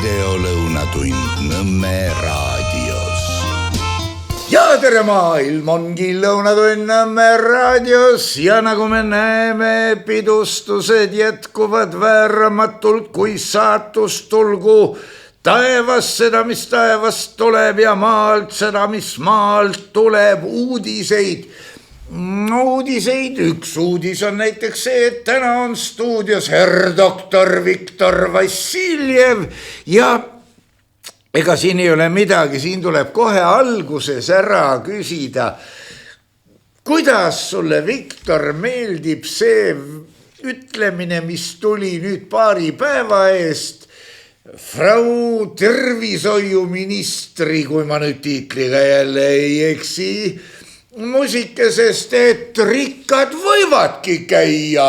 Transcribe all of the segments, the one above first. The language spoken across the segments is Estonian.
videolõunatund Nõmme raadios. Ja tere maailm, ongi lõunatund Nõmme raadios ja nagu me näeme, pidustused jätkuvad vääramatult, kui saatus tulgu taevast seda, mis taevast tuleb ja maalt seda, mis maalt tuleb. Uudiseid, üks uudis on näiteks see, et täna on stuudios herr doktor Viktor Vassiljev ja ega siin ei ole midagi, siin tuleb kohe alguses ära küsida, kuidas sulle, Viktor, meeldib see ütlemine, mis tuli nüüd paari päeva eest Frau tervishoiuministri, kui ma nüüd tiitliga jälle ei eksi, muusikesest, et rikkad võivadki käia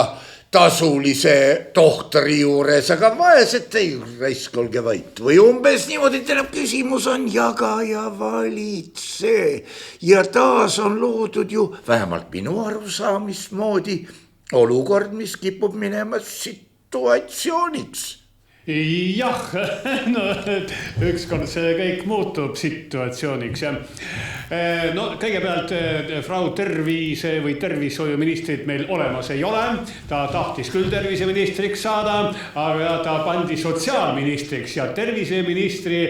tasulise tohtri juures, aga vaesed ei raiskolge vait. Või umbes niimoodi tähendab, küsimus on jaga ja valitse. Ja taas on loodud ju, vähemalt minu arusaamist moodi, olukord, mis kipub minema situatsiooniks. Jah, no ükskord see kõik muutub situatsiooniks ja no kõigepealt Frau tervise või tervishoiuministrit meil olemas ei ole. Ta tahtis küll terviseministriks saada, aga ta pandi sotsiaalministriks ja terviseministri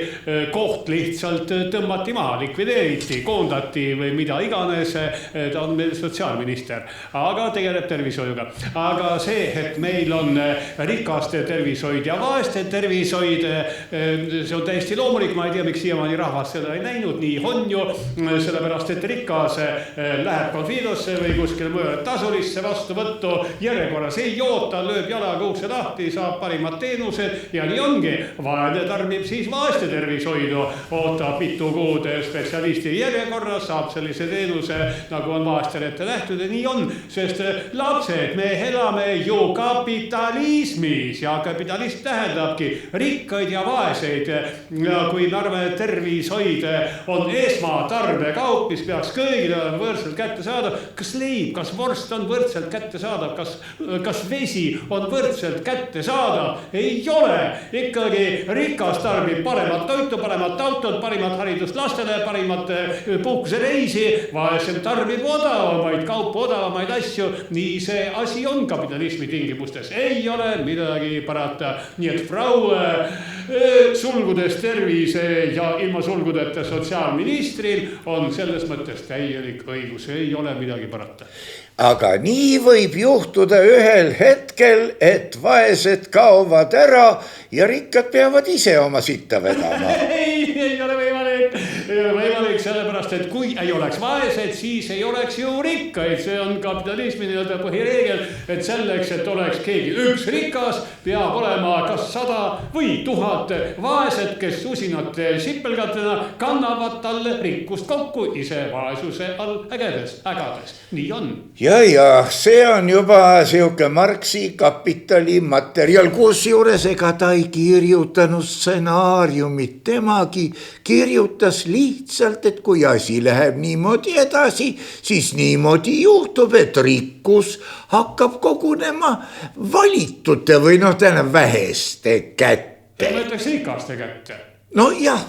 koht lihtsalt tõmmati maha, likvideeriti, koondati või mida iganes. Ta on meil sotsiaalminister, aga tegeleb tervishoiuga. Aga see, et meil on rikaste tervishoid ja vaeste tervishoid, see on täiesti loomulik, ma ei tea, miks siiamaani rahvas seda ei näinud, nii on ju, sellepärast, et rikas läheb konfiidosse või kuskil mujal tasulisse vastuvõttu, järjekorras ei oota, lööb jalaga ukse lahti, saab parimad teenused ja nii ongi. Vaene tarbib siis vaeste tervishoidu, ootab mitu kuud spetsialisti järjekorras, saab sellise teenuse, nagu on vaestel ette nähtud ja nii on, sest lapsed, me elame ju kapitalismis ja kapitalism tähendabki rikkaid ja vaeseid ja kui me arvame, et tervishoid on esmatarbekaup, mis peaks kõigile võrdselt kätte saada, kas leib, kas vorst on võrdselt kätte saada, kas vesi on võrdselt kätte saada, ei ole. Ikkagi rikas tarbib paremat toitu, paremat autot, parimat haridust lastele, parimat puhkusereisi, vaesem tarbib odavamaid kaupu, odavamaid asju, nii see asi on kapitalismi tingimustes, ei ole midagi parata. Nii et Frau sulgudes tervise ja ilma sulgudeta sotsiaalministril on selles mõttes täielik õigus, ei ole midagi parata. Aga nii võib juhtuda ühel hetkel, et vaesed kaovad ära ja rikkad peavad ise oma sitta vedama. ei ole võimalik, sellepärast, et kui ei oleks vaesed, siis ei oleks ju rikkaid. See on kapitalismi nii-öelda põhireegel, et selleks, et oleks keegi üks rikas, peab olema kas 100 või 1000 vaesed, kes usinate sipelgatena kannavad talle rikkust kokku ise vaesuse all ägades. Nii on. Ja see on juba siuke Marxi kapitali materjal, kusjuures ega ta ei kirjutanud stsenaariumit, temagi kirjutas lihtsalt, et kui asi läheb niimoodi edasi, siis niimoodi juhtub, et rikkus hakkab kogunema valitute või tähendab väheste kätte. Ma ütleks rikaste kätte. No jah.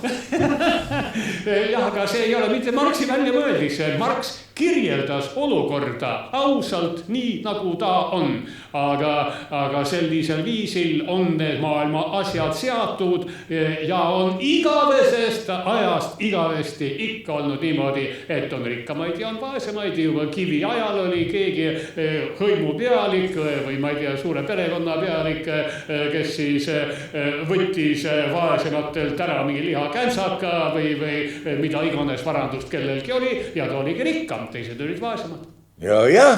Jah, aga see ei ole mitte Marxi välja mõeldis. Marx kirjeldas olukorda ausalt nii, nagu ta on. Aga sellisel viisil on need maailma asjad seatud ja on igavesest ajast igavesti ikka olnud niimoodi, et on rikkamaid ja on vaesemaid. Juba kivi ajal oli keegi hõimupealik või ma ei tea, suure perekonna pealik, kes siis võttis vaesematelt ära mingi lihakänsaka või mida iganes varandust kellelgi oli ja ta oligi rikkam, teised olid vaesemad. Ja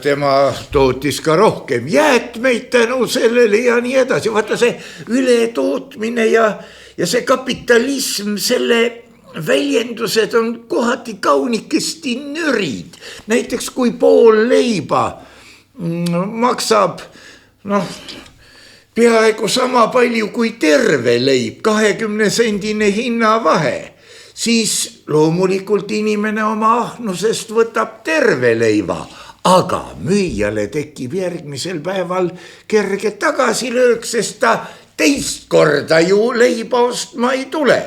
tema tootis ka rohkem jäätmeid tänu sellele ja nii edasi. Vaata see ületootmine ja see kapitalism, selle väljendused on kohati kaunikesti nürid. Näiteks kui pool leiba maksab peaaegu sama palju kui terve leib, 20-sendine hinnavahe, siis loomulikult inimene oma ahnusest võtab terve leiva, aga müüjale tekib järgmisel päeval kerge tagasilöök, sest ta teist korda ju leiba ostma ei tule.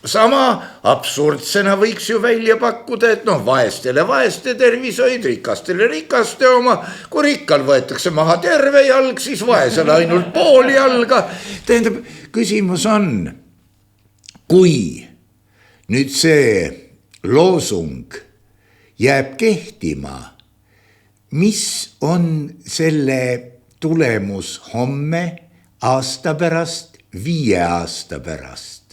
Sama absurdsena võiks ju välja pakkuda, et vaestele vaeste tervishoid, rikastele rikaste oma. Kui rikkal võetakse maha terve jalg, siis vaesele ainult pool jalga. Tähendab, küsimus on, kui nüüd see loosung jääb kehtima, mis on selle tulemus homme, aasta pärast, 5 aasta pärast?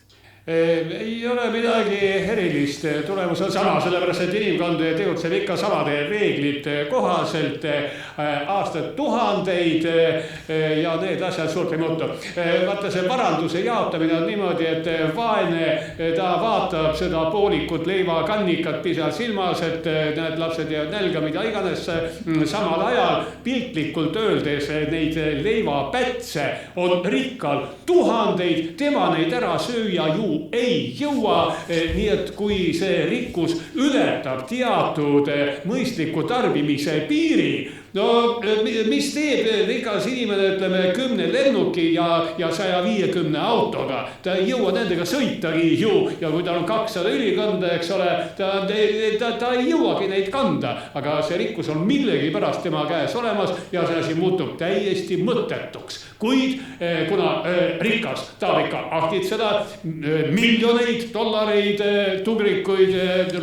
Ei ole midagi erilist, tulemus on sama, sellepärast et inimkond tegutseb ikka samade reeglite kohaselt aastad tuhandeid ja need asjad suurt ei muutu. Vaata see varanduse jaotamine on niimoodi, et vaene ta vaatab seda poolikut leivakannikat pisar silmas, et need lapsed jäävad nälga, mida iganes. Samal ajal piltlikult öeldes neid leivapätse on rikkal tuhandeid, tema neid ära süüa ju ei jõua, nii et kui see rikkus ületab teatud mõistliku tarbimise piiri, no mis teeb rikas inimene, ütleme 10 lennuki ja 150 autoga, ta ei jõua nendega sõitagi ju ja kui tal on 200 ülikanda, eks ole, ta ei jõuagi neid kanda, aga see rikkus on millegi pärast tema käes olemas ja see asi muutub täiesti mõttetuks. Kuid kuna rikas tahab ikka ahtitseda miljoneid dollareid, tugrikuid,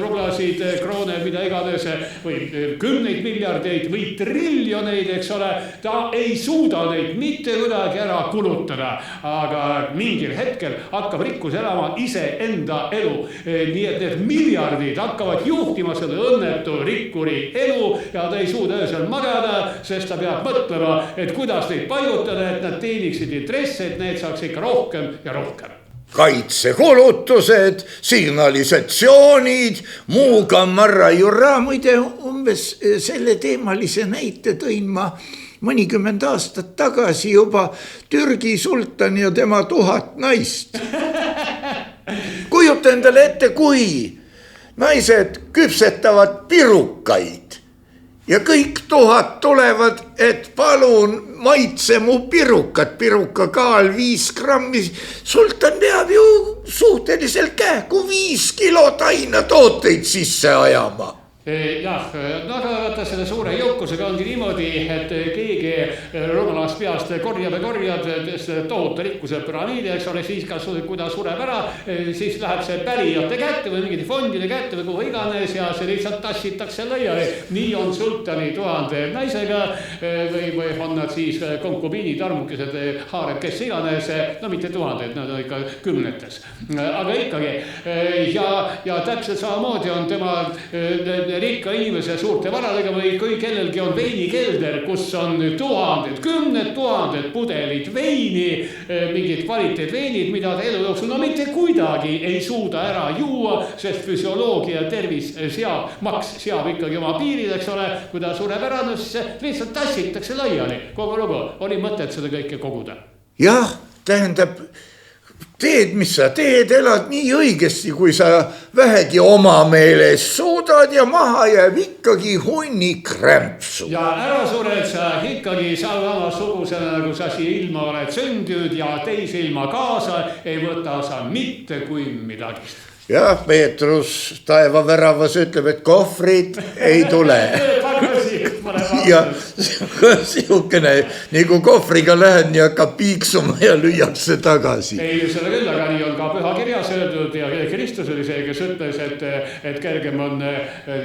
rublasid, kroone, mida iganes või 10 miljardeid või triljoneid, eks ole, ta ei suuda neid mitte kuidagi ära kulutada, aga mingil hetkel hakkab rikkus elama iseenda elu. Nii et need miljardid hakkavad juhtima selle õnnetu rikkuri elu ja ta ei suuda öösel magada, sest ta peab mõtlema, et kuidas neid paigutada, et nad teeniksid intresse, et need saaks ikka rohkem ja rohkem. Kaitsekulutused, signalisatsioonid, muu kammarra jurra, muide umbes selle teemalise näite tõin ma mõnikümmend aastat tagasi juba Türgi sultan ja tema 1000 naist. Kujuta endale ette, kui naised küpsetavad pirukaid ja kõik 1000 tulevad, et palun maitse mu pirukat, piruka kaal 5 grammi. Sultan peab ju suhteliselt kähku 5 kilot aina tooteid sisse ajama. Jah, aga vaata selle suure jõukusega ongi niimoodi, et keegi rumalast peast korjab tohuta rikkuse püramiidi, eks ole, siis kui ta sureb ära, siis läheb see pärijate kätte või mingite fondide kätte või kuhu iganes ja see lihtsalt tassitakse laiali. Nii on sultani 1000 naisega või on nad siis konkubiinid, armukesed, haared, kes iganes, no mitte 1000, nad on ikka 10. Aga ikkagi ja täpselt samamoodi on tema rikka inimese suurte varadega või kui kellelgi on veinikelder, kus on 1000, 10 000 pudelit veini, mingid kvaliteetveinid, mida ta elu jooksul mitte kuidagi ei suuda ära juua, sest füsioloogia tervis maks seab ikkagi oma piirid, eks ole, kui ta sureb ära, no siis lihtsalt tassitakse laiali. Kogu lugu oli mõtet seda kõike koguda. Jah, tähendab, teed, mis sa teed, elad nii õigesti, kui sa vähegi oma meeles suudad ja maha jääb ikkagi hunnik rämpsu. Ja ära sured sa ikkagi samasugusena, nagu sa siia ilma oled sündinud ja teise ilma kaasa ei võta sa mitte kui midagi. Jah, Peetrus taevaväravas ütleb, et kohvrid ei tule. Ja siukene, nii kui kohvriga lähen ja hakkab piiksuma ja lüüakse tagasi. Ei, selle küll, aga nii on ka pühakirjas öeldud ja Kristus oli see, kes ütles, et kergem on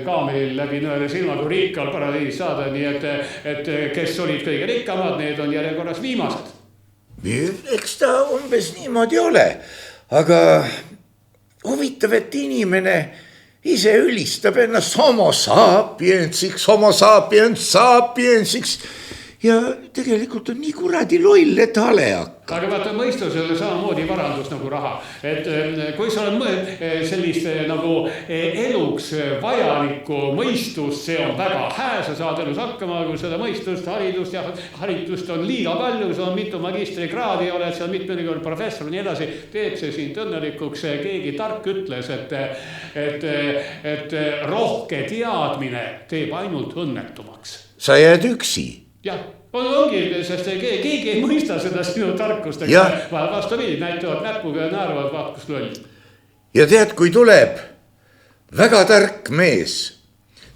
kaamelil läbi nõele silma kui rikkal paradiis saada, nii et kes olid kõige rikkamad, need on järjekorras viimased. Eks ta umbes niimoodi ole, aga huvitav, et inimene ise ülistab ennast homo sapiensiks ja tegelikult on nii kuradi loll, et hale hakka. Aga vaata, mõistusele samamoodi varandus nagu raha. Et kui sa oled sellist nagu eluks vajalikku mõistust, see on väga hää, sa saad elus hakkama, kui seda mõistust, haritust on liiga palju, sa on mitu magistrikraadi, oled seal mitmel professor ja nii edasi, teeb see sind õnnelikuks. Keegi tark ütles, et rohke teadmine teeb ainult õnnetumaks. Sa jääd üksi. Jah, ongi, sest keegi ei mõista seda sinu tarkust, vastupidi, näitavad näpuga ja naeravad vaat kus loll. Ja tead, kui tuleb väga tark mees,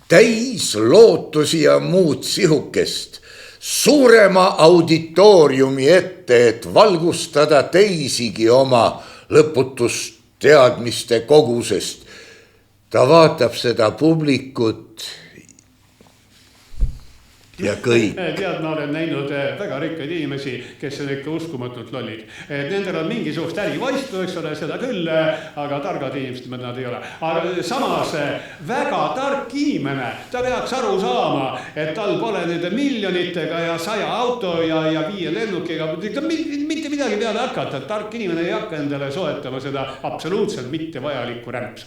täis lootusi ja muud sihukest, suurema auditooriumi ette, et valgustada teisigi oma lõputust teadmiste kogusest. Ta vaatab seda publikut ja kõik. Tead, ma olen näinud väga rikkaid inimesi, kes on ikka uskumatult lollid. Nendel on mingisugust ärivaistu, eks ole, seda küll, aga targad inimesed nad ei ole. Aga samas väga tark inimene, ta peaks aru saama, et tal pole nende miljonitega ja 100 auto ja 5 lennukiga mitte midagi peale hakata. Tark inimene ei hakka endale soetama seda absoluutselt mitte vajalikku rämpsu.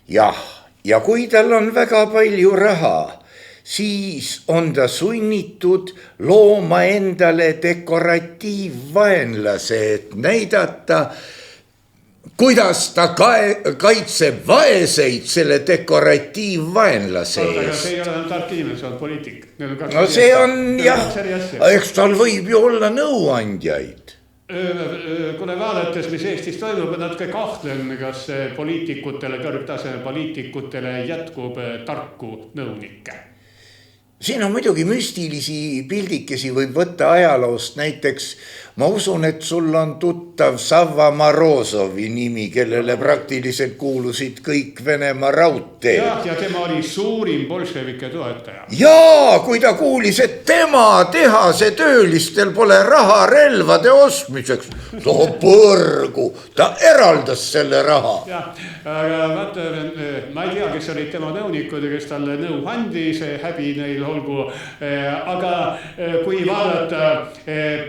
Jah, ja kui tal on väga palju raha, siis on ta sunnitud looma endale dekoratiivvaenlase, et näidata, kuidas ta kaitseb vaeseid selle dekoratiivvaenlase eest. Aga see ei ole tark inimene, see on poliitik. No see on jah, eks tal võib ju olla nõuandjaid. Kuna vaadates, mis Eestis toimub, natuke kahtlen, kas poliitikutele, kõrgtaseme poliitikutele jätkub tarku nõunikke. Siin on muidugi müstilisi pildikesi võib võtta ajaloost, näiteks ma usun, et sul on tuttav Savva Morozovi nimi, kellele praktiliselt kuulusid kõik Venemaa raudteed. Ja tema oli suurim bolševike toetaja. Jaa, kui ta kuulis, et tema tehase töölistel pole raha relvade ostmiseks, too põrgu, ta eraldas selle raha. Jah, aga vaata, ma ei tea, kes olid tema nõunikud ja kes talle nõu andis, häbi neil olgu, aga kui vaadata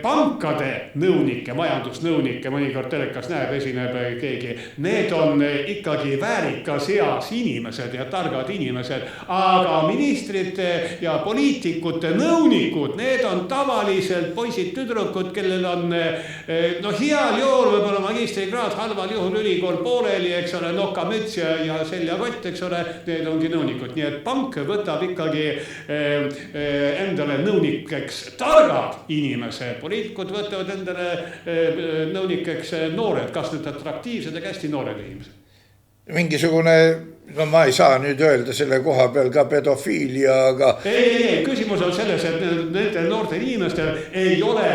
pankade nõunikke, majandusnõunikke, mõnikord telekas näeb, esineb keegi, need on ikkagi väärikas eas inimesed ja targad inimesed, aga ministrite ja poliitikute nõunikud, need on tavaliselt poisid tüdrukud, kellel on heal juhul võib-olla magistrikraad, halval juhul ülikool pooleli, eks ole, nokamüts ja seljakott, eks ole, need ongi nõunikud. Nii et pank võtab ikkagi endale nõunikeks targad inimesed, poliitikud võtavad endale nõunikeks noored, kas nüüd atraktiivsed ja hästi noored inimesed. Mingisugune, no ma ei saa nüüd öelda selle koha peal ka pedofiilia, aga... Ei, küsimus on selles, et nendel noortel inimestel ei ole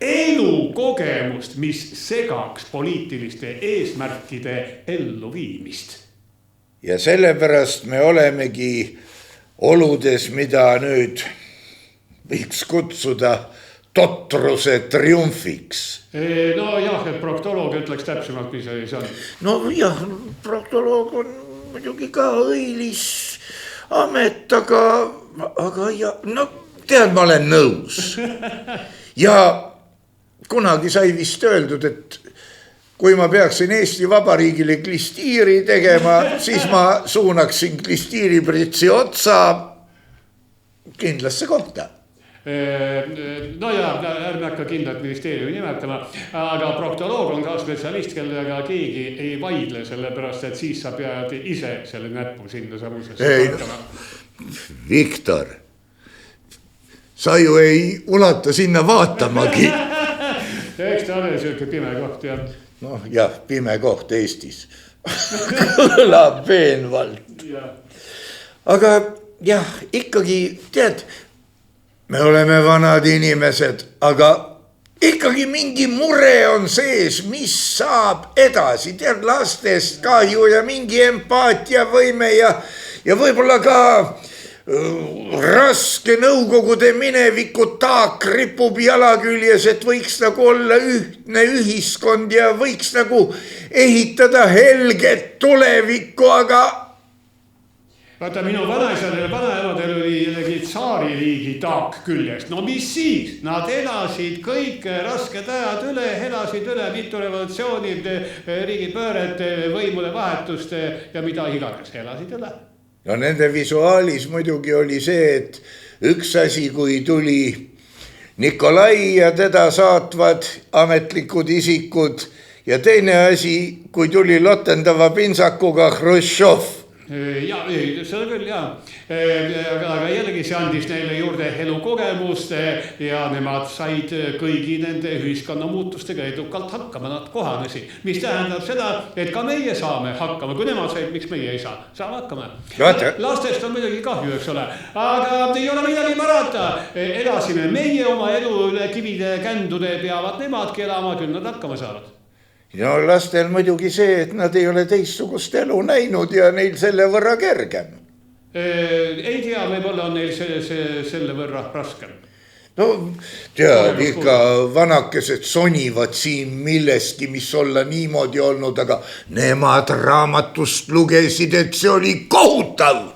elukogemust, mis segaks poliitiliste eesmärkide elluviimist. Ja sellepärast me olemegi oludes, mida nüüd võiks kutsuda totruse triumfiks. No jah, et proktoloog ütleks täpsemalt, mis see on. No jah, proktoloog on muidugi ka õilis amet, aga ja, no tead, ma olen nõus. Ja kunagi sai vist öeldud, et kui ma peaksin Eesti Vabariigile klistiiri tegema, siis ma suunaksin klistiiripritsi otsa kindlasse kohta. No ja ärme hakka kindlat ministeeriumi nimetama, aga proktoloog on ka spetsialist, kellega keegi ei vaidle, sellepärast, et siis sa pead ise selle näppu sinna samusesse hakkama. Viktor, sa ju ei ulata sinna vaatamagi. Eks ta ole selline pime koht, jah. Noh, jah, pime koht Eestis. Kõlab veenvalt. Aga jah, ikkagi, tead, me oleme vanad inimesed, aga ikkagi mingi mure on sees, mis saab edasi. Tead, lastest kahju ja mingi empaatiavõime ja võib-olla ka raske nõukogude mineviku taak ripub jala küljes, et võiks nagu olla ühtne ühiskond ja võiks nagu ehitada helget tulevikku, aga... Vaata, minu vanaemadel oli jällegi tsaariliigi taak küljest. No mis siis? Nad elasid kõik rasked ajad üle, elasid üle mitu revolutsioonid, riigipööret, võimude vahetust ja mida iganes, elasid üle. No nende visuaalis muidugi oli see, et üks asi, kui tuli Nikolai ja teda saatvad ametlikud isikud ja teine asi, kui tuli lotendava pintsakuga Hruštšov. Ja, seda küll, jah. Aga jällegi see andis neile juurde elukogemust ja nemad said kõigi nende ühiskonna muutustega edukalt hakkama, nad kohanesid. Mis tähendab seda, et ka meie saame hakkama, kui nemad said, miks meie ei saa, saame hakkama. Lastest on midagi kahju, eks ole, aga ei ole midagi parata. Edasime meie oma elu üle kivide kändude peavad nemadki elama, küll nad hakkama saavad. No lastel muidugi see, et nad ei ole teistsugust elu näinud ja neil selle võrra kergem. Ei tea, võib-olla on neil selle võrra raskem. No tead, ikka vanakesed sonivad siin millestki, mis olla niimoodi olnud, aga nemad raamatust lugesid, et see oli kohutav.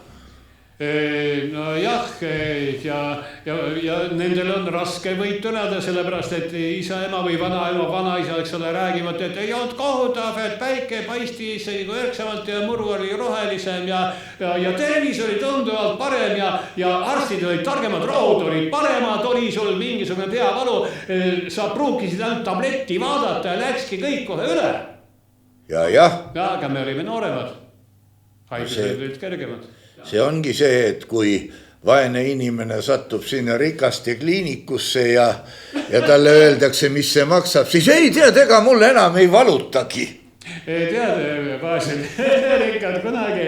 No jah, ja nendel on raske võitu elada, sellepärast, et isa, ema või vanaema, vanaisa, eks ole, räägivad, et ei olnud kohutav, et päike paistis ärksamalt ja muru oli rohelisem ja tervis oli tunduvalt parem ja arstid olid targemad, rohud olid paremad, oli sul mingisugune peavalu, sa pruukisid ainult tabletti vaadata ja läkski kõik kohe üle. Ja. Aga me olime nooremad, haigused olid kergemad. See ongi see, et kui vaene inimene satub sinna rikaste kliinikusse ja talle öeldakse, mis see maksab, siis ei tead, ega mul enam ei valutagi. Tead, vaesed rikkad, kunagi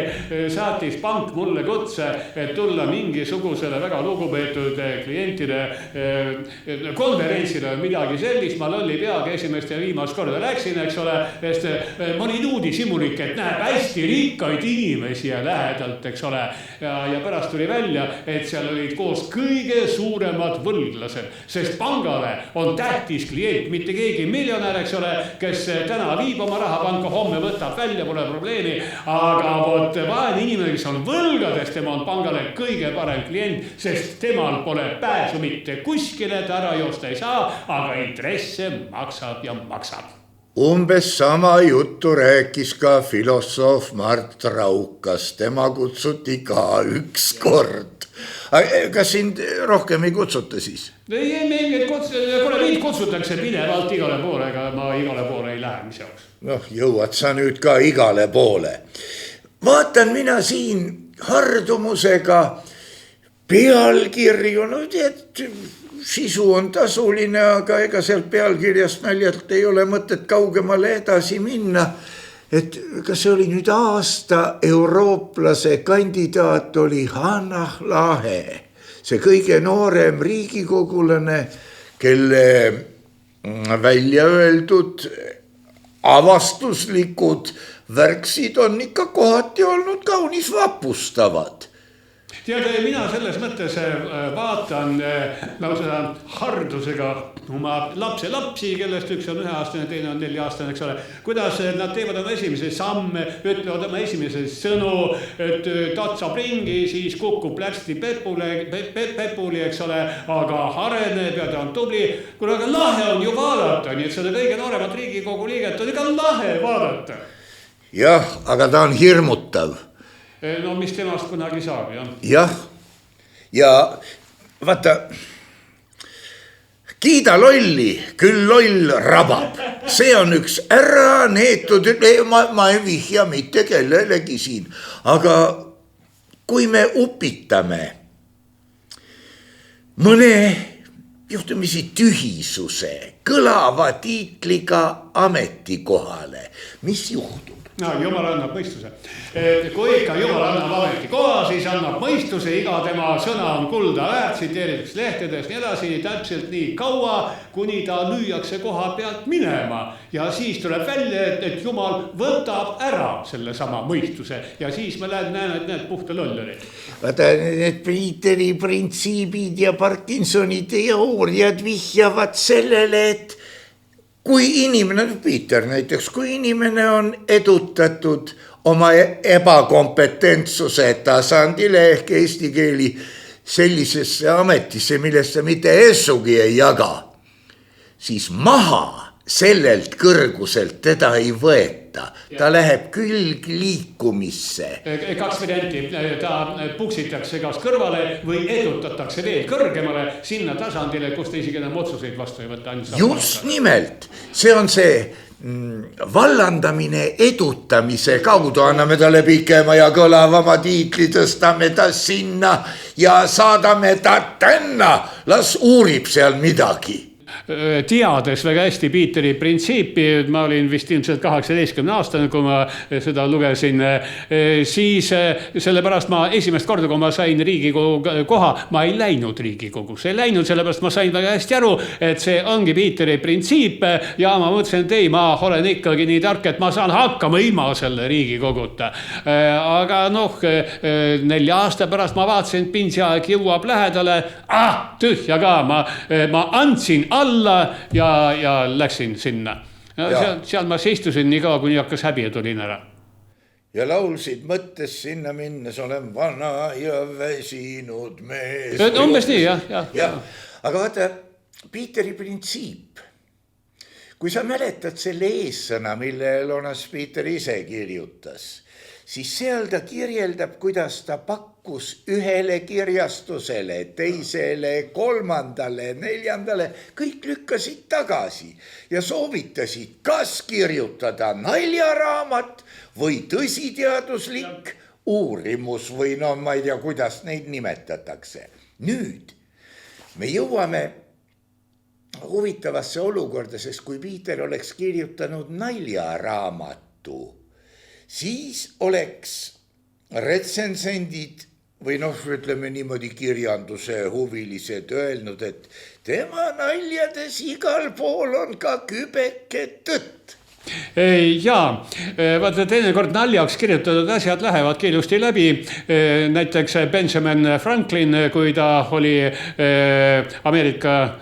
saatis pank mulle kutse, et tulla mingisugusele väga lugupeetud klientide konverentsile midagi sellist. Ma lolli peaga esimest ja viimast korda läksin, eks ole, sest ma olin uudishimulik, et näeb hästi rikkaid inimesi ja lähedalt, eks ole. Ja pärast tuli välja, et seal olid koos kõige suuremad võlglased, sest pangale on tähtis klient, mitte keegi miljonär, eks ole, kes täna viib oma raha panka, homme võtab välja, pole probleemi, aga vot vaene inimene, kes on võlgades, tema on pangale kõige parem klient, sest temal pole pääsu mitte kuskile, ta ära joosta ei saa, aga intresse maksab ja maksab. Umbes sama juttu rääkis ka filosoof Mart Raukas, tema kutsuti ka üks kord. Kas sind rohkem ei kutsuta siis? Ei, mind kutsutakse pidevalt igale poole, aga ma igale poole ei lähe, mis jaoks. Noh, jõuad sa nüüd ka igale poole. Vaatan mina siin hardumusega pealkirju, no tead, sisu on tasuline, aga ega sealt pealkirjast naljalt ei ole mõtet kaugemale edasi minna. Et kas see oli nüüd aasta eurooplase kandidaat oli Hannah Lahe, see kõige noorem riigikogulane, kelle välja öeldud avastuslikud värksid on ikka kohati olnud kaunis vapustavad. Tead, mina selles mõttes vaatan lausa hardusega oma lapsi, kellest üks on 1-aastane, teine on 4-aastane, eks ole, kuidas nad teevad oma esimese samme, ütlevad oma esimese sõnu, et tatsab ringi, siis kukub plästi pepuli, eks ole, aga areneb ja ta on tubli. Kuna aga lahe on ju vaadata, nii et seda kõige nooremat Riigikogu liiget on ikka lahe vaadata. Jah, aga ta on hirmutav. No mis temast kunagi saab, jah? Jah, ja vaata, kiida lolli, küll loll rabab. See on üks ära neetud, ma ei vihja mitte kellelegi siin. Aga kui me upitame mõne juhtumisi tühisuse kõlava tiitliga ametikohale, mis juhtub? No, Jumal annab mõistuse. Kui ikka Jumal annab ametikoha, siis annab mõistuse, iga tema sõna on kulda väärt, tsiteeritakse lehtedes nii edasi, täpselt nii kaua, kuni ta lüüakse koha pealt minema. Ja siis tuleb välja, et Jumal võtab ära selle sama mõistuse ja siis me näeme, et need puhta lollari. Vaata, need Peteri printsiibid ja Parkinsoni teooriad vihjavad sellele, et kui inimene, Peter näiteks, kui inimene on edutatud oma ebakompetentsuse tasandile ehk eesti keeli sellisesse ametisse, millest ta mitte essugi ei jaga, siis maha sellelt kõrguselt teda ei võeta. Ta läheb külg liikumisse. 2 varianti, ta puksitakse kas kõrvale või edutatakse veel kõrgemale sinna tasandile, kus ta isegi enam otsuseid vastu ei võtta. Just nimelt, see on see vallandamine edutamise kaudu, anname talle pikema ja kõlavama tiitli, tõstame ta sinna ja saadame ta tänna, las uurib seal midagi. Teades väga hästi Pieteri printsiipi, ma olin vist ilmselt 18-aastane, kui ma seda lugesin, siis sellepärast ma esimest korda, kui ma sain Riigikogu koha, ma ei läinud Riigikogusse, ei läinud, sellepärast ma sain väga hästi aru, et see ongi Pieteri printsiip ja ma mõtlesin, et ei, ma olen ikkagi nii tark, et ma saan hakkama ilma selle Riigikoguta. Aga 4 aasta pärast ma vaatasin, et pinsiaeg jõuab lähedale, tühja ka, ma andsin alla ja läksin sinna. Seal ma istusin nii kaua, kuni hakkas häbi ja tulin ära. Ja laulsid mõttes sinna minnes, olen vana ja väsinud mees. Umbes nii, jah. Aga vaata, Pieteri printsiip. Kui sa mäletad selle eessõna, mille Loonas Piiter ise kirjutas, siis seal ta kirjeldab, kuidas ta pakkus ühele kirjastusele, teisele, 3., 4., kõik lükkasid tagasi ja soovitasid, kas kirjutada naljaraamat või tõsiteaduslik uurimus või ma ei tea, kuidas neid nimetatakse. Nüüd me jõuame huvitavasse olukorda, sest kui Piiter oleks kirjutanud naljaraamatu, siis oleks retsensendid või ütleme niimoodi kirjanduse huvilised öelnud, et tema naljades igal pool on ka kübeke tõtt. Jaa, vaata teinekord naljaks kirjutatud asjad lähevad ilusti läbi. Näiteks Benjamin Franklin, kui ta oli Ameerika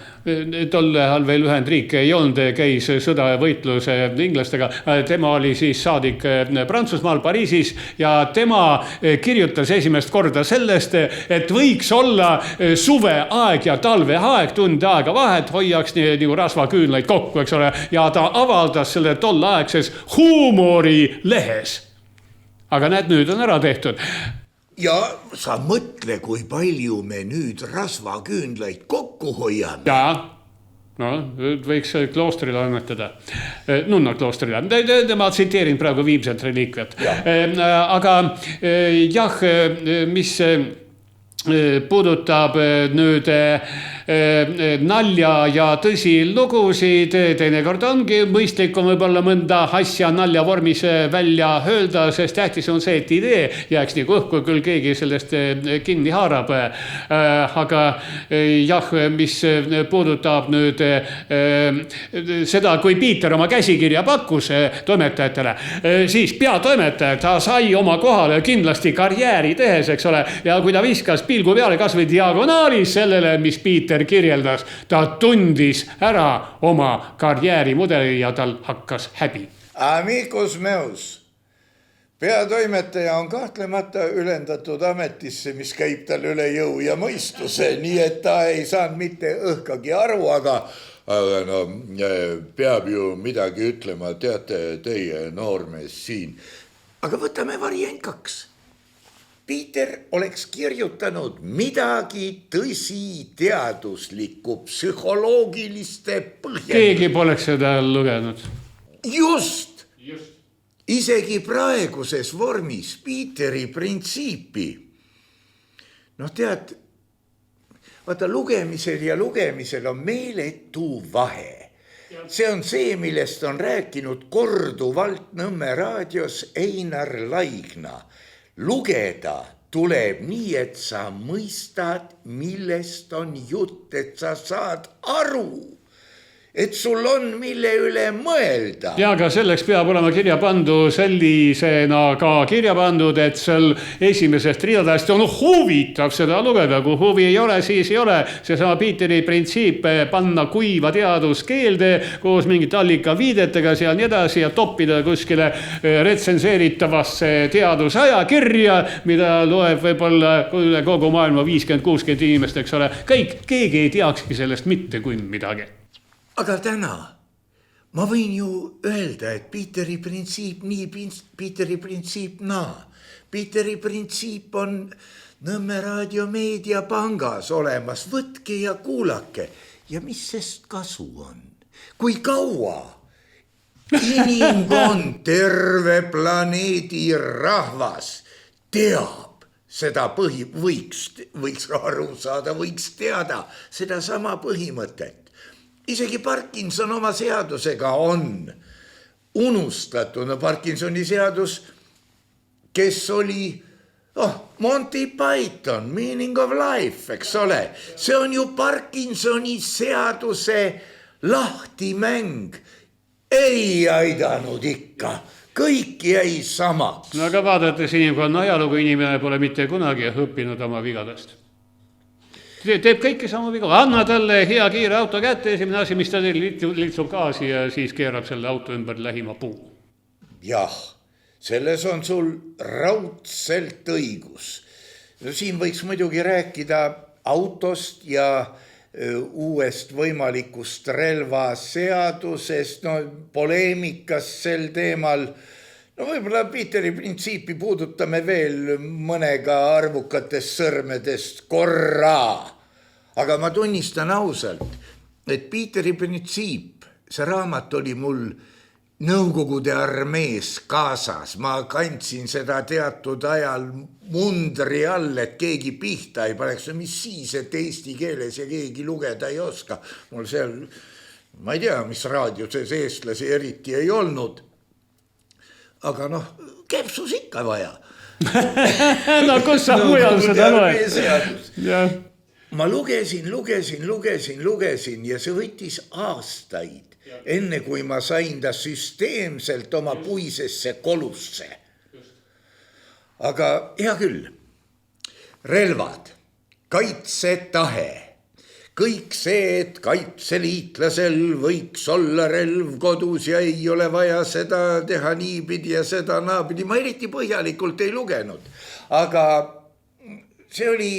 tol ajal veel Ühendriike ei olnud, käis sõda ja võitlus inglastega. Tema oli siis saadik Prantsusmaal Pariisis ja tema kirjutas esimest korda sellest, et võiks olla suveaeg ja talveaeg, tund aega vahet, hoiaks nagu rasvaküünlaid kokku, eks ole, ja ta avaldas selle tollaegses huumorilehes. Aga näed, nüüd on ära tehtud. Ja sa mõtle, kui palju me nüüd rasvaküünlaid kokku hoiame. Ja, võiks kloostrile annetada. Nunna kloostrile. Ma tsiteerin praegu Viimset reliikviat. Aga jah, mis puudutab nüüd nalja ja tõsilugusid, teinekord ongi mõistlikum võib-olla mõnda asja nalja vormis välja öelda, sest tähtis on see, et idee jääks nagu õhku, küll keegi sellest kinni haarab. Aga jah, mis puudutab nüüd seda, kui Piiter oma käsikirja pakkus toimetajatele, siis peatoimetaja, ta sai oma kohale kindlasti karjääri tehes, eks ole, ja kui ta viskas pilgu peale kas või diagonaalis sellele, mis Piiter kirjeldas, ta tundis ära oma karjäärimudeli ja tal hakkas häbi. Amicus meus, peatoimetaja on kahtlemata ülendatud ametisse, mis käib tal üle jõu ja mõistuse, nii et ta ei saanud mitte õhkagi aru, aga peab ju midagi ütlema, teate teie noormees siin. Aga võtame variant 2. Piiter oleks kirjutanud midagi tõsiteaduslikku, psühholoogiliste põhjendust. Keegi poleks seda lugenud. Just. Isegi praeguses vormis Pieteri printsiipi. Tead, vaata lugemisel ja lugemisel on meeletu vahe. See on see, millest on rääkinud korduvalt Nõmme raadios Einar Laigna. Lugeda tuleb nii, et sa mõistad, millest on jutt, et sa saad aru, et sul on mille üle mõelda. Ja aga selleks peab olema kirja pandu sellisena ka kirja pandud, et seal esimesest ridadest on huvitav seda lugeda. Kui huvi ei ole, siis ei ole. Seesama Pieteri printsiip panna kuiva teaduskeelde koos mingite allika viidetega seal nii edasi ja toppida kuskile retsenseeritavasse teadusajakirja, mida loeb võib-olla üle kogu maailma 50-60 inimest, eks ole. Keegi ei teakski sellest mitte kui midagi. Aga täna ma võin ju öelda, et Pieteri printsiip nii, Pieteri printsiip naa. Pieteri printsiip on Nõmme Raadio Meediapangas olemas. Võtke ja kuulake. Ja mis sest kasu on? Kui kaua Ining on terve planeedi rahvas, teab seda võiks aru saada, võiks teada seda sama põhimõtet. Isegi Parkinson oma seadusega on unustatud. No Parkinsoni seadus, kes oli Monty Python, Meaning of Life, eks ole. See on ju Parkinsoni seaduse lahtimäng. Ei aidanud ikka, kõik jäi samaks. No aga vaadates inimkonna ajalugu, inimene pole mitte kunagi õppinud oma vigadest. Teeb kõike sama viga, anna talle hea kiire auto kätte, esimene asi, mis ta lihtsub gaasi ja siis keerab selle auto ümber lähima puu. Jah, selles on sul raudselt õigus. No, siin võiks muidugi rääkida autost ja uuest võimalikust relvaseadusest, poleemikas sel teemal. No võib-olla Peteri printsiipi puudutame veel mõnega arvukatest sõrmedest korra. Aga ma tunnistan ausalt, et Peteri printsiip, see raamat oli mul Nõukogude armees kaasas. Ma kandsin seda teatud ajal mundri all, et keegi pihta ei paneks. Mis siis, et eesti keeles ja keegi lugeda ei oska. Mul seal, ma ei tea, mis raadiuses eestlasi eriti ei olnud. Aga kepsus ikka vaja. No kus sa mujal seda loed? Ma lugesin ja see võttis aastaid. Enne kui ma sain ta süsteemselt oma puisesse kolusse. Aga hea küll, relvad, kaitsetahe, kõik see, et kaitseliitlasel võiks olla relv kodus ja ei ole vaja seda teha niipidi ja seda naapidi. Ma eriti põhjalikult ei lugenud, aga see oli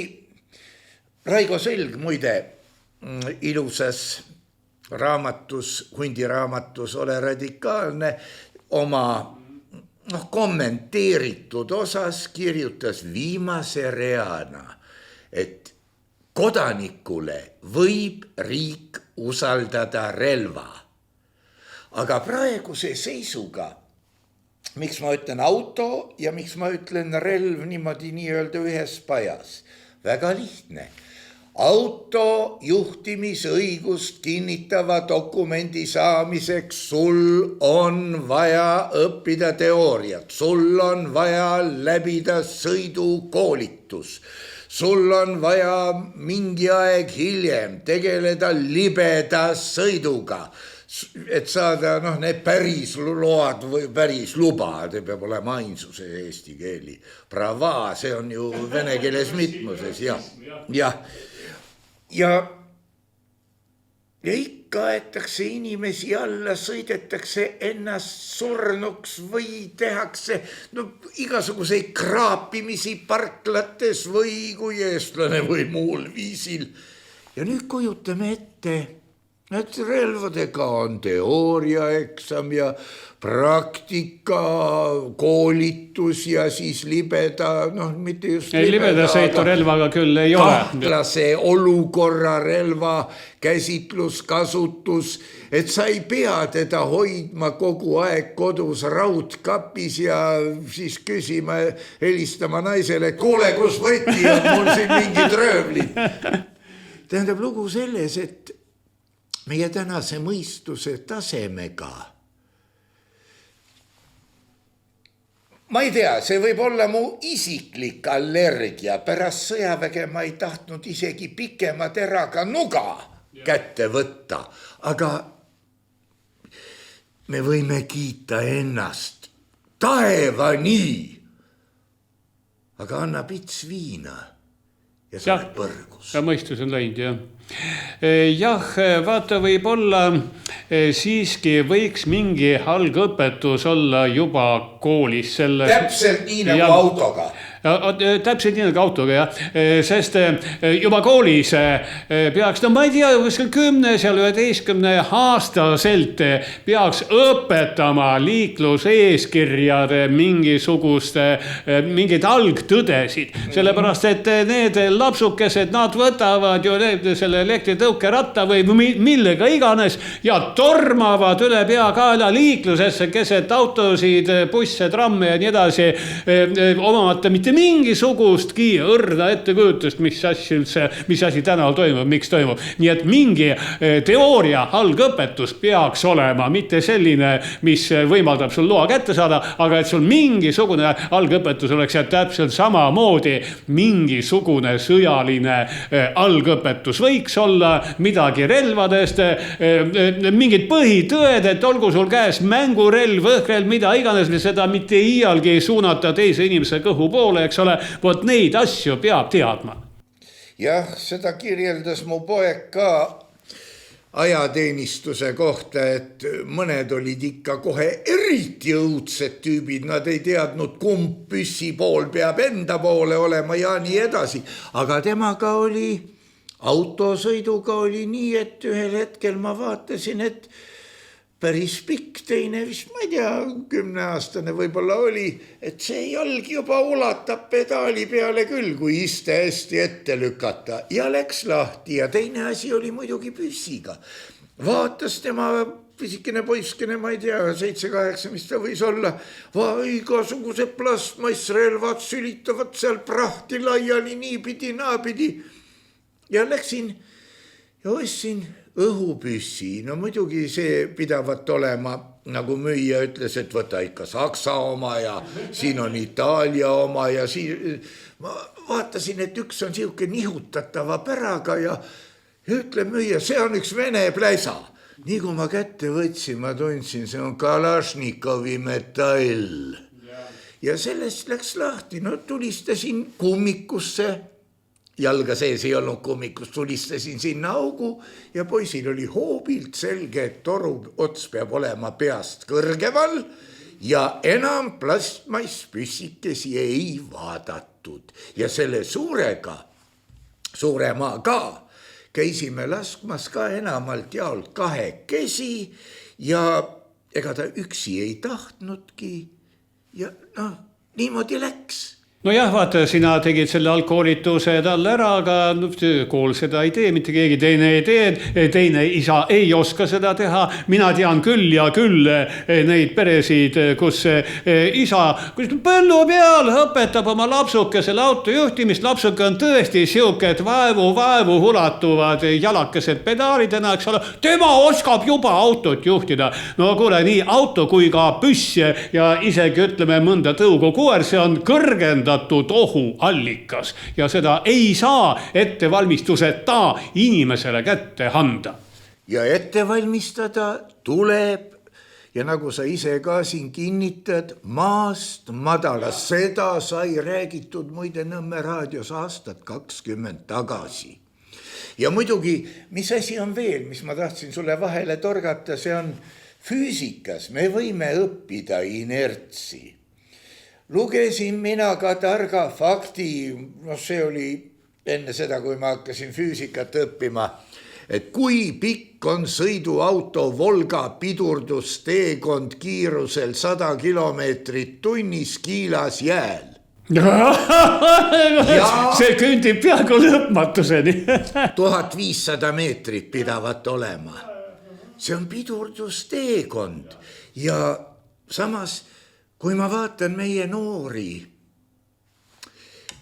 Raigo Selg muide ilusas raamatus, hundiraamatus Ole radikaalne oma kommenteeritud osas kirjutas viimase reana, et kodanikule võib riik usaldada relva. Aga praeguse seisuga, miks ma ütlen auto ja miks ma ütlen relv niimoodi nii-öelda ühes pajas, väga lihtne. Auto juhtimisõigust kinnitava dokumendi saamiseks sul on vaja õppida teooriat, sul on vaja läbida sõidukoolitus, sul on vaja mingi aeg hiljem tegeleda libeda sõiduga, et saada need päris load või päris luba, te peab olema ainsuse eesti keeli. Prava, see on ju vene keeles mitmuses, ja ikka aetakse inimesi alla, sõidetakse ennast surnuks või tehakse igasuguseid kraapimisi parklates või kui eestlane või muul viisil. Ja nüüd kujutame ette, et relvadega on teooriaeksam ja praktika, koolitus ja siis libeda, mitte just libeda sõitu relvaga küll ei ole. Kahtlase olukorra relva käsitlus, kasutus, et sa ei pea teda hoidma kogu aeg kodus raudkapis ja siis küsima, helistama naisele, et kuule, kus võti on, mul siin mingid röövlid. Tähendab lugu selles, et meie tänase mõistuse tasemega, ma ei tea, see võib olla mu isiklik allergia. Pärast sõjaväge ma ei tahtnud isegi pikema teraga nuga kätte võtta. Aga me võime kiita ennast taevani. Aga anna pits viina ja sa oled põrgus. Ja mõistus on läinud, jah. Jah, vaata, võib-olla siiski võiks mingi algõpetus olla juba koolis. Täpselt nii nagu autoga. täpselt nii nagu autoga, jah. Sest juba koolis peaks, no ma ei tea, kuskil 10 seal 11-aastaselt peaks õpetama liikluseeskirjade mingeid algtõdesid. Sellepärast, et need lapsukesed, nad võtavad ju selle elektritõukeratta või millega iganes ja tormavad üle peakaela liiklusesse, keset autosid, busse, tramme ja nii edasi, omamata mitte mingisugustki õrna ettekujutust, mis asi tänaval toimub, miks toimub. Nii et mingi teooria algõpetus peaks olema, mitte selline, mis võimaldab sul loa kätte saada, aga et sul mingisugune algõpetus oleks ja täpselt samamoodi mingisugune sõjaline algõpetus võiks olla, midagi relvadest, mingid põhitõed, et olgu sul käes mängurelv, õhkrelv, mida iganes, seda mitte iialgi ei suunata teise inimese kõhu poole, eks ole, vot neid asju peab teadma. Jah, seda kirjeldas mu poeg ka ajateenistuse kohta, et mõned olid ikka kohe eriti õudsed tüübid, nad ei teadnud, kumb püssi pool peab enda poole olema ja nii edasi. Aga temaga oli, autosõiduga oli nii, et ühel hetkel ma vaatasin, et päris pikk teine, vist ma ei tea, 10-aastane võib-olla oli, et see jalg juba ulatab pedaali peale küll, kui iste hästi ette lükata ja läks lahti ja teine asi oli muidugi püssiga. Vaatas tema pisikene poiskene, ma ei tea, 7-8, mis ta võis olla, igasugused plastmassrelvad sülitavad seal prahti laiali niipidi, naapidi ja läksin ja ostsin õhupüssi, no muidugi see pidavat olema, nagu müüja ütles, et võta ikka Saksa oma ja siin on Itaalia oma ja siin ma vaatasin, et üks on siuke nihutatava päraga ja ütle müüja, see on üks Vene pläsa. Nii kui ma kätte võtsin, ma tundsin, see on Kalašnikovi metall. Ja sellest läks lahti, no tulistasin kummikusse, jalga sees ei olnud kummikus, tulistasin sinna augu ja poisil oli hoobilt selge, et toru ots peab olema peast kõrgemal ja enam plastmasspüssikesi ei vaadatud. Ja selle suuremaga käisime laskmas ka enamalt jaolt 2 ja ega ta üksi ei tahtnudki ja noh, niimoodi läks. No jah, vaata, sina tegid selle algkoolituse talle ära, aga kool seda ei tee, mitte keegi teine ei tee, teine isa ei oska seda teha. Mina tean küll ja küll neid peresid, kus isa põllu peal õpetab oma lapsukesele autojuhtimist. Lapsuke on tõesti siuke, et vaevu hulatuvad jalakesed pedaalidena, eks ole. Tema oskab juba autot juhtida. No kuule, nii auto kui ka püss ja isegi ütleme mõnda tõugukoer, see on kõrgenda ohuallikas ja seda ei saa ettevalmistuseta inimesele kätte anda. Ja ettevalmistada tuleb ja nagu sa ise ka siin kinnitad, maast madalas, seda sai räägitud muide Nõmme raadios aastat 20 tagasi. Ja muidugi, mis asi on veel, mis ma tahtsin sulle vahele torgata, see on füüsikas, me võime õppida inertsi. Lugesin mina ka targa fakti, no see oli enne seda, kui ma hakkasin füüsikat õppima, et kui pikk on sõiduauto Volga pidurdusteekond kiirusel 100 kilomeetrit tunnis Kiilas jääl. See kündib peaaegu lõpmatuseni. 1500 meetrit pidavat olema. See on pidurdusteekond ja samas kui ma vaatan meie noori,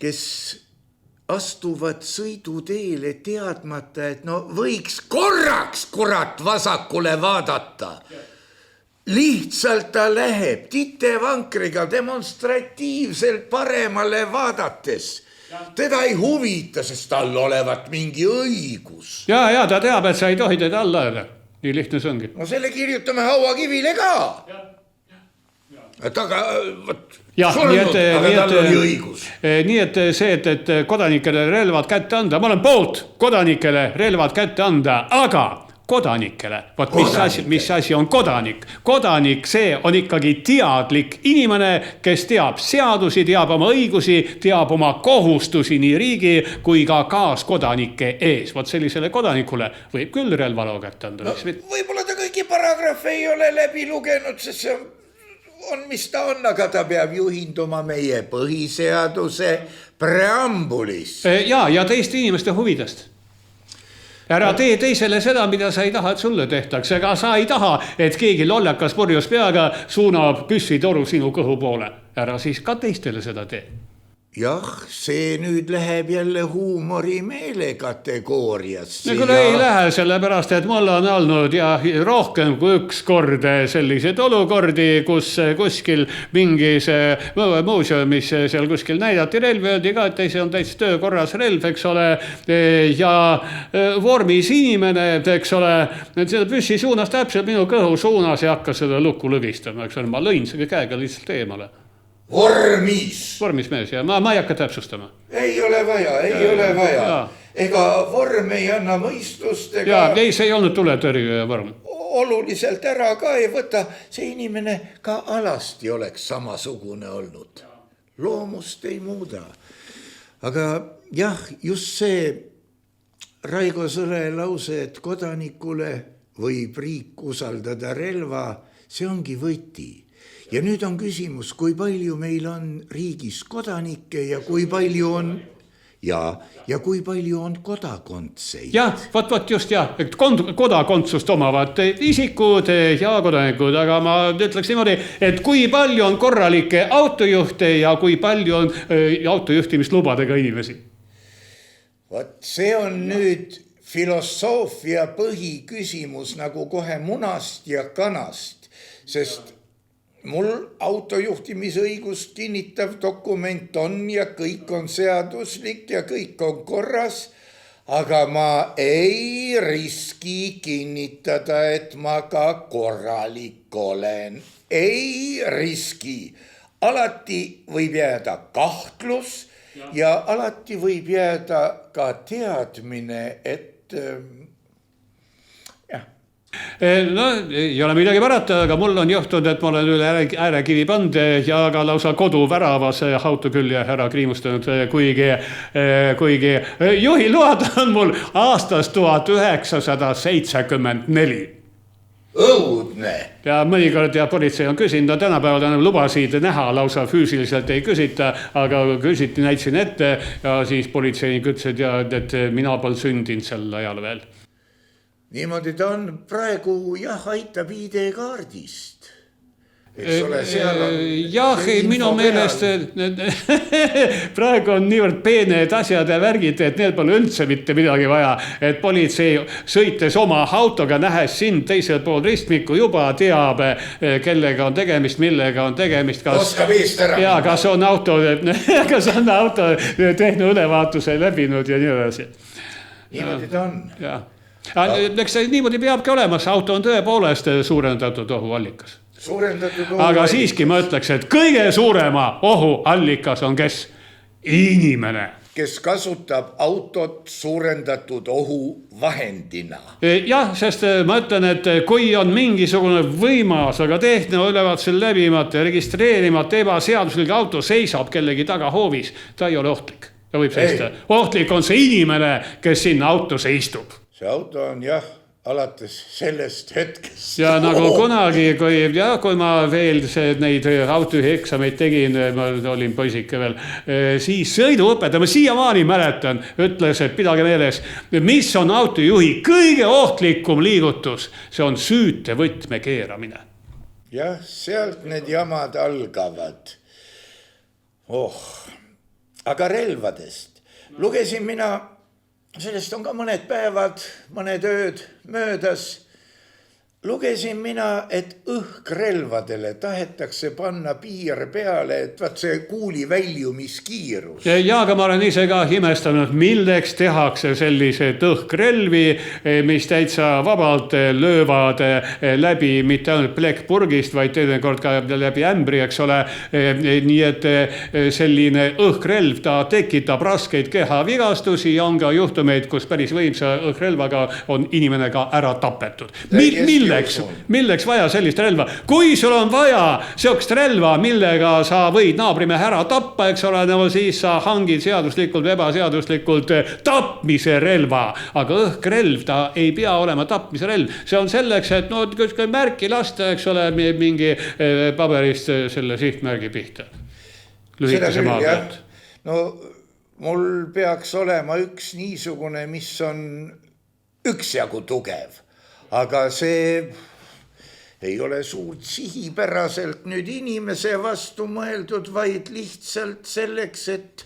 kes astuvad sõiduteele teadmata, et no võiks korraks kurat vasakule vaadata. Lihtsalt ta läheb titevankriga demonstratiivselt paremale vaadates. Teda ei huvita, sest tal olevat mingi õigus. Ja ta teab, et sa ei tohi teda alla öelda. Nii lihtne see ongi. No selle kirjutame hauakivile ka. Aga tal oli õigus. Nii et see, et kodanikele relvad kätte anda, ma olen poolt kodanikele relvad kätte anda, aga kodanikele. Mis asi on kodanik? Kodanik, see on ikkagi teadlik inimene, kes teab seadusi, teab oma õigusi, teab oma kohustusi nii riigi kui ka kaaskodanike ees. Vot sellisele kodanikule võib küll relvaloo kätte anda. Võib-olla ta kõiki paragrahve ei ole läbi lugenud, sest see on, mis ta on, aga ta peab juhinduma meie põhiseaduse preambulis. Ja teiste inimeste huvidest. Ära tee teisele seda, mida sa ei taha, et sulle tehtaks. Ega sa ei taha, et keegi lollakas purjus peaga suunab püssitoru sinu kõhu poole. Ära siis ka teistele seda tee. Jah, see nüüd läheb jälle huumorimeele kategooriasse. Kuule ei lähe, sellepärast, et mul on olnud rohkem kui üks kord sellised olukordi, kus kuskil mingis muuseumis seal kuskil näidati relv, öeldi ka, et see on täitsa töökorras relv, eks ole, ja vormis inimene, eks ole, et seda püssi suunas täpselt minu kõhu suunas ja hakkas seda lukku lõgistama, eks ole, ma lõin selle käega lihtsalt eemale. Vormis mees ja ma ei hakka täpsustama. Ei ole vaja. Ega vorm ei anna mõistust. Ei, see ei olnud tuletõrjuja vorm. Oluliselt ära ka ei võta. See inimene ka alasti oleks samasugune olnud. Loomust ei muuda. Aga jah, just see Raigo Sõre lause, et kodanikule võib riik usaldada relva, see ongi võti. Ja nüüd on küsimus, kui palju meil on riigis kodanikke ja kui palju on kui palju on kodakondseid. Jah, võt just et kodakondsust omavad isikud ja kodanikud, aga ma ütleks niimoodi, et kui palju on korralikke autojuhte ja kui palju on autojuhtimislubadega inimesi. Vot see on nüüd filosoofia põhiküsimus nagu kohe munast ja kanast, sest mul autojuhtimisõigust kinnitav dokument on ja kõik on seaduslik ja kõik on korras, aga ma ei riski kinnitada, et ma ka korralik olen. Ei riski. Alati võib jääda kahtlus ja alati võib jääda ka teadmine, et No ei ole midagi parata, aga mul on juhtunud, et ma olen üle äärekivi pand ja ka lausa kodu väravas auto külje ära kriimustanud, kuigi juhiload on mul aastast 1974. Õudne. Ja mõnikord politsei on küsinud, tänapäeval enam lubasid näha, lausa füüsiliselt ei küsita, aga küsiti, näitasin ette ja siis politseinik ütles, et mina pole sündinud sel ajal veel. Niimoodi ta on praegu, aitab ID-kaardist. Eks ole, seal on... minu meelest praegu on niivõrd peened asjad ja värgid, et need pole üldse mitte midagi vaja. Et politsei sõites oma autoga, nähes sind teisel pool ristmiku, juba teab, kellega on tegemist, millega on tegemist. Oskab eest ära. Ja kas on auto tehnoülevaatuse läbinud ja nii edasi. Niimoodi ta on. Jah. Eks niimoodi peabki olema, auto on tõepoolest suurendatud ohuallikas. Aga siiski ma ütleks, et kõige suurema ohuallikas on kes? Inimene. Kes kasutab autot suurendatud ohuvahendina. Jah, sest ma ütlen, et kui on mingisugune võimas, aga tehnoülevaatusel läbimata, registreerimata ebaseaduslik auto seisab kellegi taga hoovis, ta ei ole ohtlik. Ta võib seista. Ohtlik on see inimene, kes sinna autosse istub. See auto on alates sellest hetkest. Ja nagu kunagi, kui ma veel neid autojuhi eksameid tegin, ma olin poisike veel, siis sõiduõpetaja, ma siiamaani mäletan, ütles, et pidage meeles, mis on autojuhi kõige ohtlikum liigutus, see on süütevõtme keeramine. Jah, sealt need jamad algavad. Aga relvadest. Lugesin mina... Sellest on ka mõned päevad, mõned ööd möödas, lugesin mina, et õhkrelvadele tahetakse panna piir peale, et vaat see kuuli väljumiskiirus. Ja aga ma olen ise ka imestanud, milleks tehakse sellised õhkrelvi, mis täitsa vabalt löövad läbi mitte ainult plekkpurgist, vaid teinekord ka läbi ämbri, eks ole. Nii et selline õhkrelv, ta tekitab raskeid kehavigastusi ja on ka juhtumeid, kus päris võimsa õhkrelvaga on inimene ka ära tapetud. Milleks vaja sellist relva? Kui sul on vaja seokst relva, millega sa võid naabrimehe ära tappa, eks ole, no siis sa hangid seaduslikult või ebaseaduslikult tapmise relva. Aga õhkrelv, ta ei pea olema tapmise relv. See on selleks, et no märki lasta, eks ole, mingi paberist selle sihtmärgi pihta. Lühikese maa pealt. No mul peaks olema üks niisugune, mis on üksjagu tugev. Aga see ei ole suurt sihipäraselt nüüd inimese vastu mõeldud, vaid lihtsalt selleks, et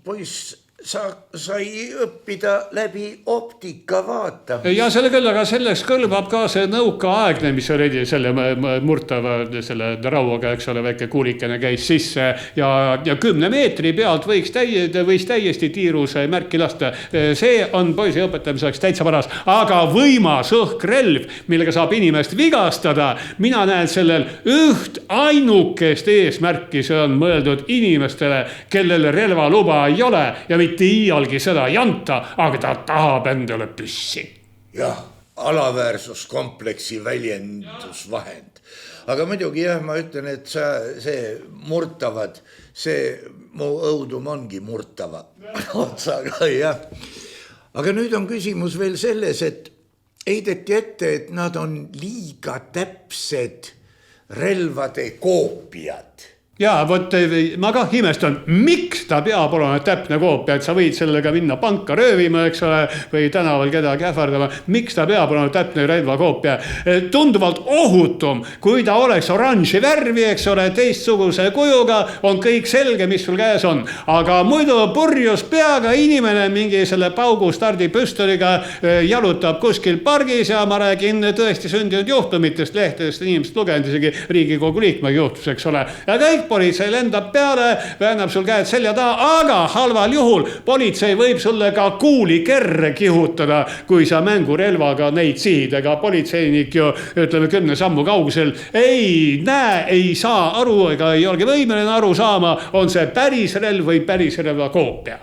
poiss sai õppida läbi optika vaatamise. Ja selle küll, aga selleks kõlbab ka see nõukaaegne, mis oli selle murtava selle rauaga, eks ole, väike kuulikene käis sisse ja 10 meetri pealt võis täiesti tiiruse märki lasta. See on poisi õpetamiseks täitsa paras, aga võimas õhkrelv, millega saab inimest vigastada. Mina näen sellel üht ainukest eesmärki, see on mõeldud inimestele, kellel relvaluba ei ole ja mitte iialgi seda ei anta, aga ta tahab endale püssi. Jah, alaväärsuskompleksi väljendusvahend. Aga muidugi jah, ma ütlen, et see murtavad, see mu õudum ongi murtava otsaga, jah. Aga nüüd on küsimus veel selles, et heideti ette, et nad on liiga täpsed relvade koopiad. Ja vot ma ka imestan, miks ta peab olema täpne koopia, et sa võid sellega minna panka röövima, eks ole, või tänaval kedagi ähvardama. Miks ta peab olema täpne relvakoopia? Tunduvalt ohutum, kui ta oleks oranži värvi, eks ole, teistsuguse kujuga, on kõik selge, mis sul käes on. Aga muidu purjus peaga inimene mingi selle paugu stardipüstoliga jalutab kuskil pargis ja ma räägin tõesti sündinud juhtumitest, lehtedest inimesed lugenud, isegi Riigikogu liikmega juhtus, eks ole. Ja kõik politsei lendab peale, väänab sul käed selja taha, aga halval juhul politsei võib sulle ka kuuli kerre kihutada, kui sa mängurelvaga neid sihid, ega politseinik ju, ütleme 10 sammu kaugusel, ei näe, ei saa aru, ega ei olegi võimeline aru saama, on see päris relv või päris relva koopia.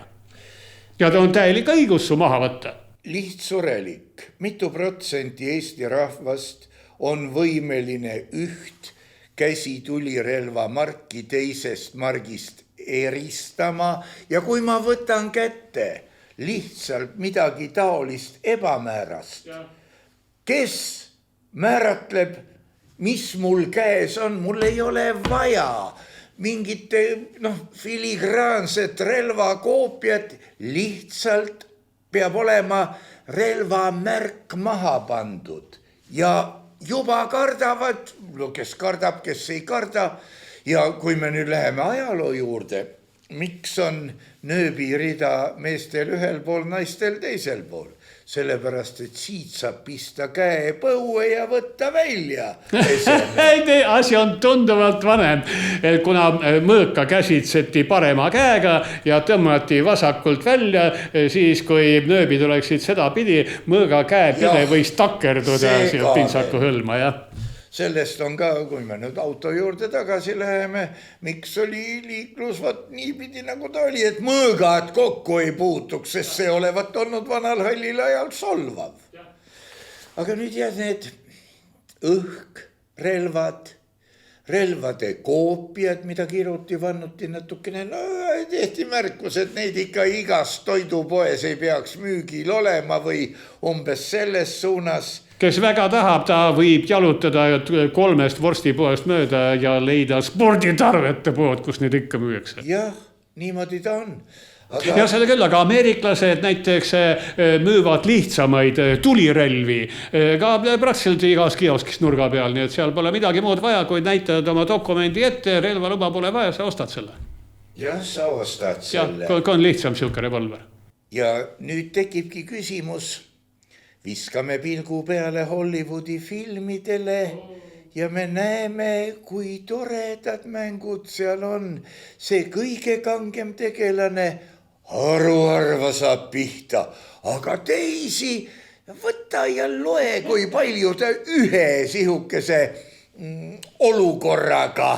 Ja ta on täielik õigus su maha võtta. Lihtsurelik, mitu protsenti Eesti rahvast on võimeline üht käsitulirelva marki teisest margist eristama ja kui ma võtan kätte lihtsalt midagi taolist ebamäärast, kes määratleb, mis mul käes on, mul ei ole vaja mingite filigraanset relvakoopiat, lihtsalt peab olema relvamärk maha pandud ja juba kardavad, kes kardab, kes ei karda. Ja kui me nüüd läheme ajaloo juurde, miks on nööbirida meestel ühel pool, naistel teisel pool? Sellepärast, et siit saab pista käe põue ja võtta välja. Asi on tunduvalt vanem, kuna mõõka käsitseti parema käega ja tõmmati vasakult välja, siis kui nööbid oleksid seda pidi, mõõga käepide võis takerduda pintsaku hõlma, jah. Sellest on ka, kui me nüüd auto juurde tagasi läheme, miks oli liiklus niipidi nagu ta oli, et mõõgad kokku ei puutuks, sest see olevat olnud vanal hallil ajal solvav. Aga nüüd need õhkrelvad, relvade koopiad, mida kiruti vannuti natukene, tehti märkus, et neid ikka igas toidupoes ei peaks müügil olema või umbes selles suunas. Kes väga tahab, ta võib jalutada 3 vorstipoest mööda ja leida sporditarvete pood, kus neid ikka müüakse. Jah, niimoodi ta on. Ja selle küll, aga ameeriklased näiteks müüvad lihtsamaid tulirelvi ka praktiliselt igas kioskis nurga peal, nii et seal pole midagi muud vaja, kui näitad oma dokumendi ette, relvaluba pole vaja, sa ostad selle. Jah, sa ostad selle. Ja, kui on lihtsam siuke revolver. Ja nüüd tekibki küsimus, viskame pilgu peale Hollywoodi filmidele ja me näeme, kui toredad mängud seal on. See kõige kangem tegelane haruharva saab pihta, aga teisi võta ja loe, kui palju ta ühe sihukese olukorraga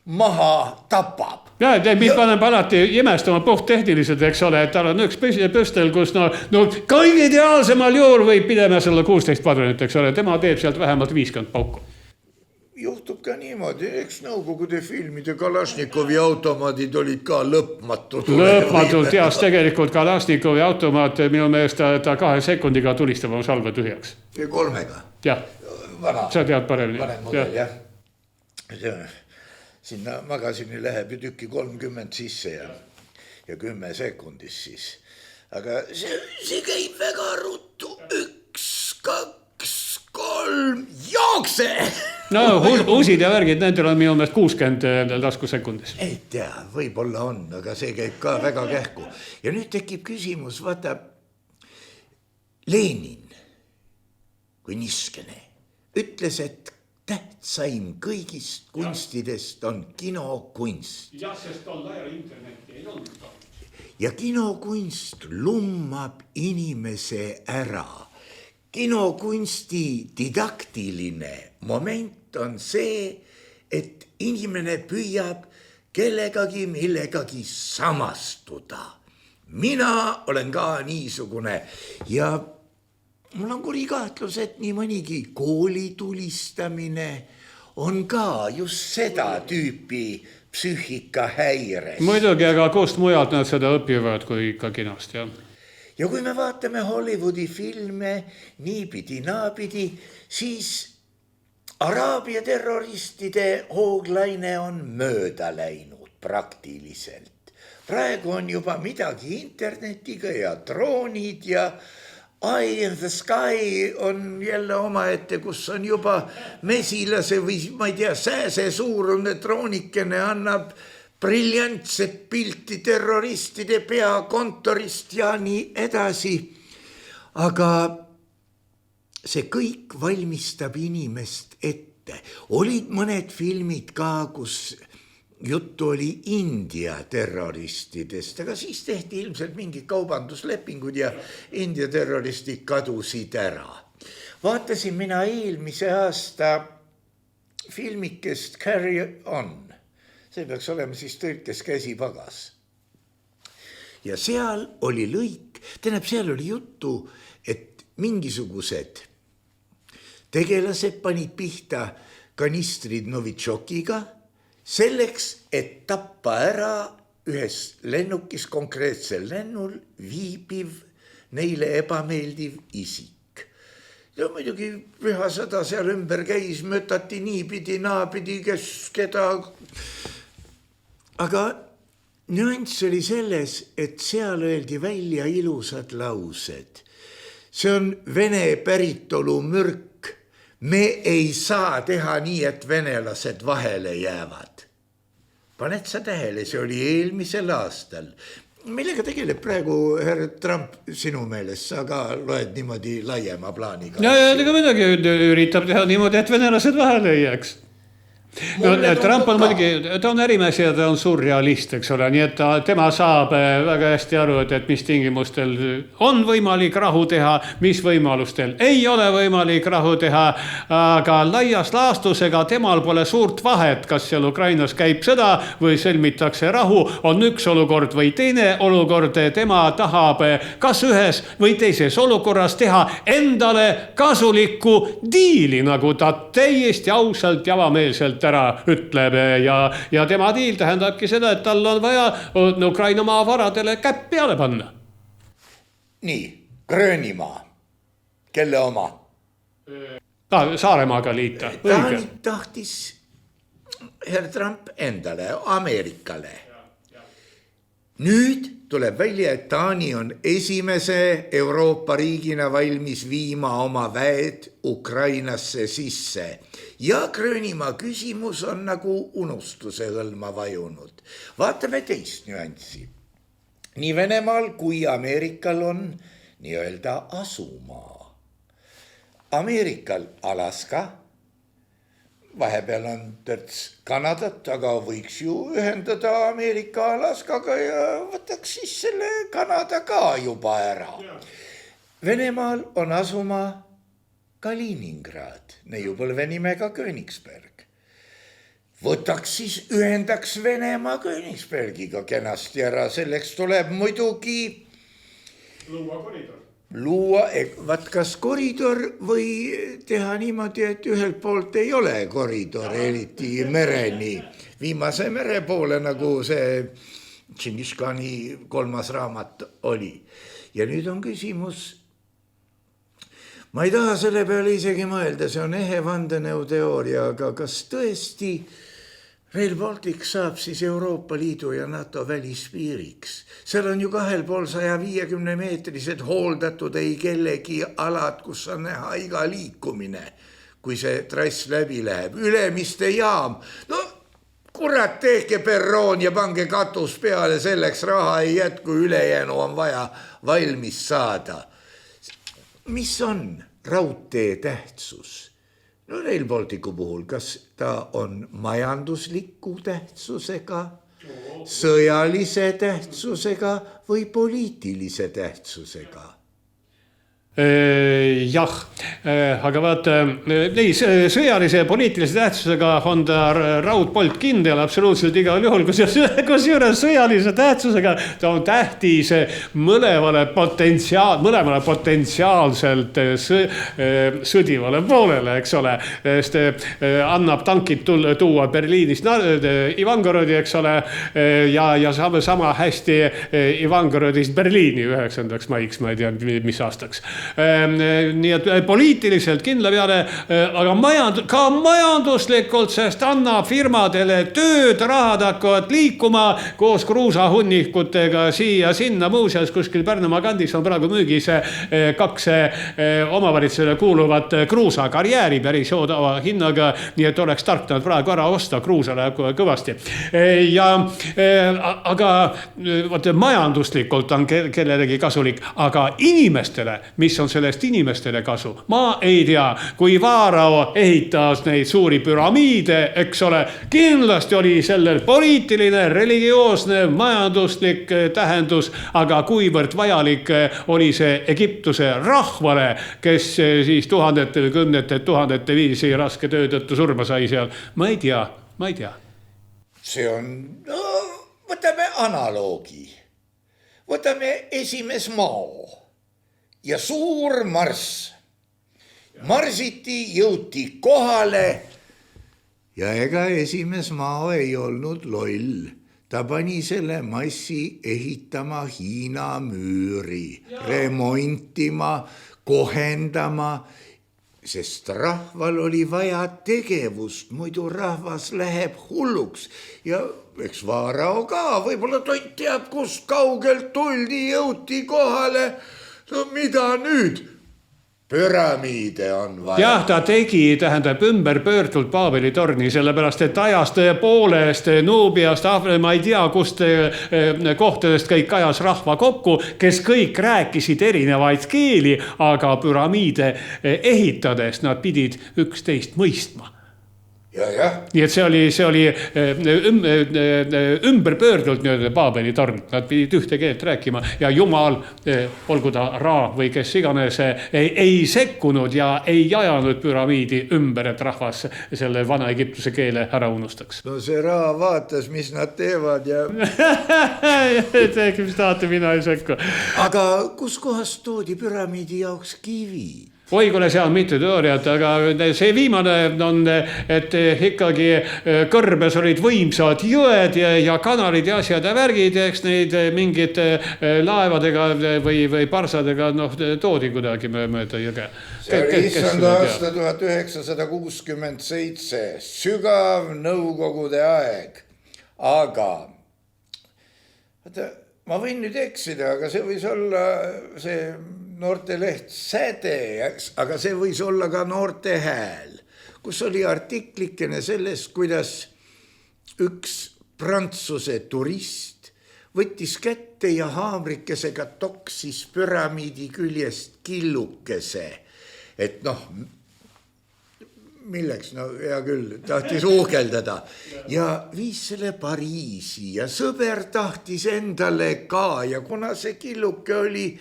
maha tapab. Ja, mind paneb alati imestama puhttehniliselt, eks ole, et tal on üks püstel, kus no kõige ideaalsemal juhul võib pidema selle 16 padrunit, eks ole, tema teeb sealt vähemalt 50 pauku. Juhtub ka niimoodi, eks nõukogude filmide Kalašnikovi automaadid olid ka lõpmatud. Lõpmatult, jah, tegelikult Kalašnikovi automaat minu meelest ta 2 sekundiga tulistab oma salve tühjaks. Ja 3. Jah, sa tead paremini. Vanem mudel, jah. Sinna magasini läheb ju tükki 30 sisse ja 10 sekundis siis. Aga see käib väga ruttu. 1, 2, 3, jookse! No uusid ja värgid, nendel on minu meelest 60 laskusekundis. Ei tea, võib-olla on, aga see käib ka väga kähku. Ja nüüd tekib küsimus, vaata, Lenin, kui niskene, ütles, et tähtsaim kõigist kunstidest on kinokunst. Jah, sest tol ajal internetti ei olnud. Ja kinokunst lummab inimese ära. Kinokunsti didaktiline moment on see, et inimene püüab kellegagi millegagi samastuda. Mina olen ka niisugune ja mul on kuri kahtlus, et nii mõnigi kooli tulistamine on ka just seda tüüpi psüühikahäire. Muidugi, aga kust mujalt nad seda õpivad kui ikka kinost, jah. Ja kui me vaatame Hollywoodi filme niipidi naapidi, siis Araabia terroristide hooglaine on mööda läinud praktiliselt. Praegu on juba midagi internetiga ja droonid ja Eye in the Sky on jälle omaette, kus on juba mesilase või ma ei tea, sääse suurune droonikene annab briljantset pilti terroristide peakontorist ja nii edasi. Aga see kõik valmistab inimest ette. Olid mõned filmid ka, kus juttu oli India terroristidest, aga siis tehti ilmselt mingid kaubanduslepingud ja India terroristid kadusid ära. Vaatasin mina eelmise aasta filmikest Carry On. See peaks olema siis tõlkes Käsipagas. Ja seal oli lõik, seal oli juttu, et mingisugused tegelased panid pihta kanistrid Novitšokiga selleks, et tappa ära ühes lennukis, konkreetsel lennul viibiv neile ebameeldiv isik. Ja muidugi pühasõda seal ümber käis, mötati niipidi, naapidi, kes keda. Aga nüanss oli selles, et seal öeldi välja ilusad laused. See on Vene päritolu mürk. Me ei saa teha nii, et venelased vahele jäävad. Paned sa tähele, see oli eelmisel aastal. Millega tegeleb praegu härra Trump sinu meelest? Sa ka loed niimoodi laiema plaaniga. Ja midagi üritab teha niimoodi, et venelased vahele ei jääks. No, Trump on muidugi, ta on ärimees ja ta on suur realist, eks ole, nii et tema saab väga hästi aru, et mis tingimustel on võimalik rahu teha, mis võimalustel ei ole võimalik rahu teha, aga laias laastusega temal pole suurt vahet, kas seal Ukrainas käib sõda või sõlmitakse rahu, on üks olukord või teine olukord, tema tahab kas ühes või teises olukorras teha endale kasulikku diili, nagu ta täiesti ausalt ja avameelselt ära ütleb ja tema diil tähendabki seda, et tal on vaja Ukraina maavaradele käpp peale panna. Nii, Gröönimaa, kelle oma? Saaremaaga liita. Ta tahtis herr Trump endale, Ameerikale. Nüüd tuleb välja, et Taani on esimese Euroopa riigina valmis viima oma väed Ukrainasse sisse. Ja Gröönimaa küsimus on nagu unustuse hõlma vajunud. Vaatame teist nüanssi. Nii Venemaal kui Ameerikal on nii-öelda asumaa. Ameerikal Alaska, vahepeal on törts Kanadat, aga võiks ju ühendada Ameerika Alaskaga ja võtaks siis selle Kanada ka juba ära. Venemaal on asuma Kaliningrad, neiupõlve nimega Königsberg. Võtaks siis ühendaks Venemaa Königsbergiga kenasti ära, selleks tuleb muidugi luua koridor. Vaat kas koridor või teha niimoodi, et ühelt poolt ei ole koridor, eriti mereni. Viimase mere poole, nagu see Tšingis-Khani 3. raamat oli. Ja nüüd on küsimus, ma ei taha selle peale isegi mõelda, see on ehe vandenõuteooria, aga kas tõesti Rail Baltic saab siis Euroopa Liidu ja NATO välispiiriks? Seal on ju 2 pool 150 meetrised hooldatud ei kellegi alad, kus on näha iga liikumine, kui see trass läbi läheb. Ülemiste jaam. No kurat, tehke perroon ja pange katus peale, selleks raha ei jätku, ülejäänu on vaja valmis saada. Mis on raudtee tähtsus? No Rail Balticu puhul, kas ta on majandusliku tähtsusega, sõjalise tähtsusega või poliitilise tähtsusega? Jah, aga vaata, sõjalise ja poliitilise tähtsusega on ta raudpolt kindel absoluutselt igal juhul, kusjuures sõjalise tähtsusega ta on tähtis mõlemale potentsiaalselt sõdivale poolele, eks ole, sest annab tankid tuua Berliinist Ivangorodi, eks ole, ja sama hästi Ivangorodist Berliini 9. maiks, ma ei tea, mis aastaks. Nii et poliitiliselt kindla peale, aga ka majanduslikult, sest annab firmadele tööd, rahad hakkavad liikuma koos kruusahunnikutega siia sinna. Muuseas, kuskil Pärnumaa kandis on praegu müügis 2 omavalitsusele kuuluvat kruusakarjääri päris odava hinnaga, nii et oleks tark nad praegu ära osta, kruusa läheb kõvasti. Aga majanduslikult on kellelegi kasulik, aga inimestele, mis on sellest inimestele kasu. Ma ei tea, kui Vaarao ehitas neid suuri püramiide, eks ole, kindlasti oli sellel poliitiline, religioosne, majanduslik tähendus, aga kuivõrd vajalik oli see Egiptuse rahvale, kes siis tuhandete või kümnete tuhandete viisi raske töö tõttu surma sai seal. Ma ei tea. See on, võtame analoogi. Võtame esimes Mao. Ja suur marss. Marsiti, jõuti kohale ja ega esimes Mao ei olnud loll. Ta pani selle massi ehitama Hiina müüri, remontima, kohendama, sest rahval oli vaja tegevust, muidu rahvas läheb hulluks. Ja eks Vaarao ka, võib-olla tont teab, kus kaugelt tuldi, jõuti kohale. No mida nüüd? Püramiide on vaja. Jah, ta tegi, tähendab, ümber pöörtult Paabeli torni, sellepärast, et ajas tõepoolest Nuubiast, ma ei tea, kust kohtadest kõik ajas rahva kokku, kes kõik rääkisid erinevaid keeli, aga püramiide ehitades nad pidid üksteist mõistma. Ja. Nii et see oli ümberpöördult nii-öelda Paabeli torn. Nad pidid ühte keelt rääkima ja Jumal, olgu ta Ra või kes iganes, ei sekkunud ja ei ajanud püramiidi ümber, et rahvas selle vana Egiptuse keele ära unustaks. No see Ra vaatas, mis nad teevad ja... Tehke, mis tahate, mina ei sekku. Aga kus kohast toodi püramiidi jaoks kivi? Oi, kuule, see on mitu teooriat, aga see viimane on, et ikkagi kõrbes olid võimsad jõed ja kanalid ja asjad ja värgid, eks neid mingid laevadega või parsadega toodi kuidagi mööda jõge. See oli issand aasta 1967, sügav nõukogude aeg, aga ma võin nüüd eksida, aga see võis olla see noorteleht Säde, aga see võis olla ka Noorte Hääl, kus oli artiklikene sellest, kuidas üks Prantsuse turist võttis kätte ja haamrikesega toksis püramiidi küljest killukese et noh, milleks, no hea küll, tahtis uugeldada ja viis selle Pariisi ja sõber tahtis endale ka ja kuna see killuke oli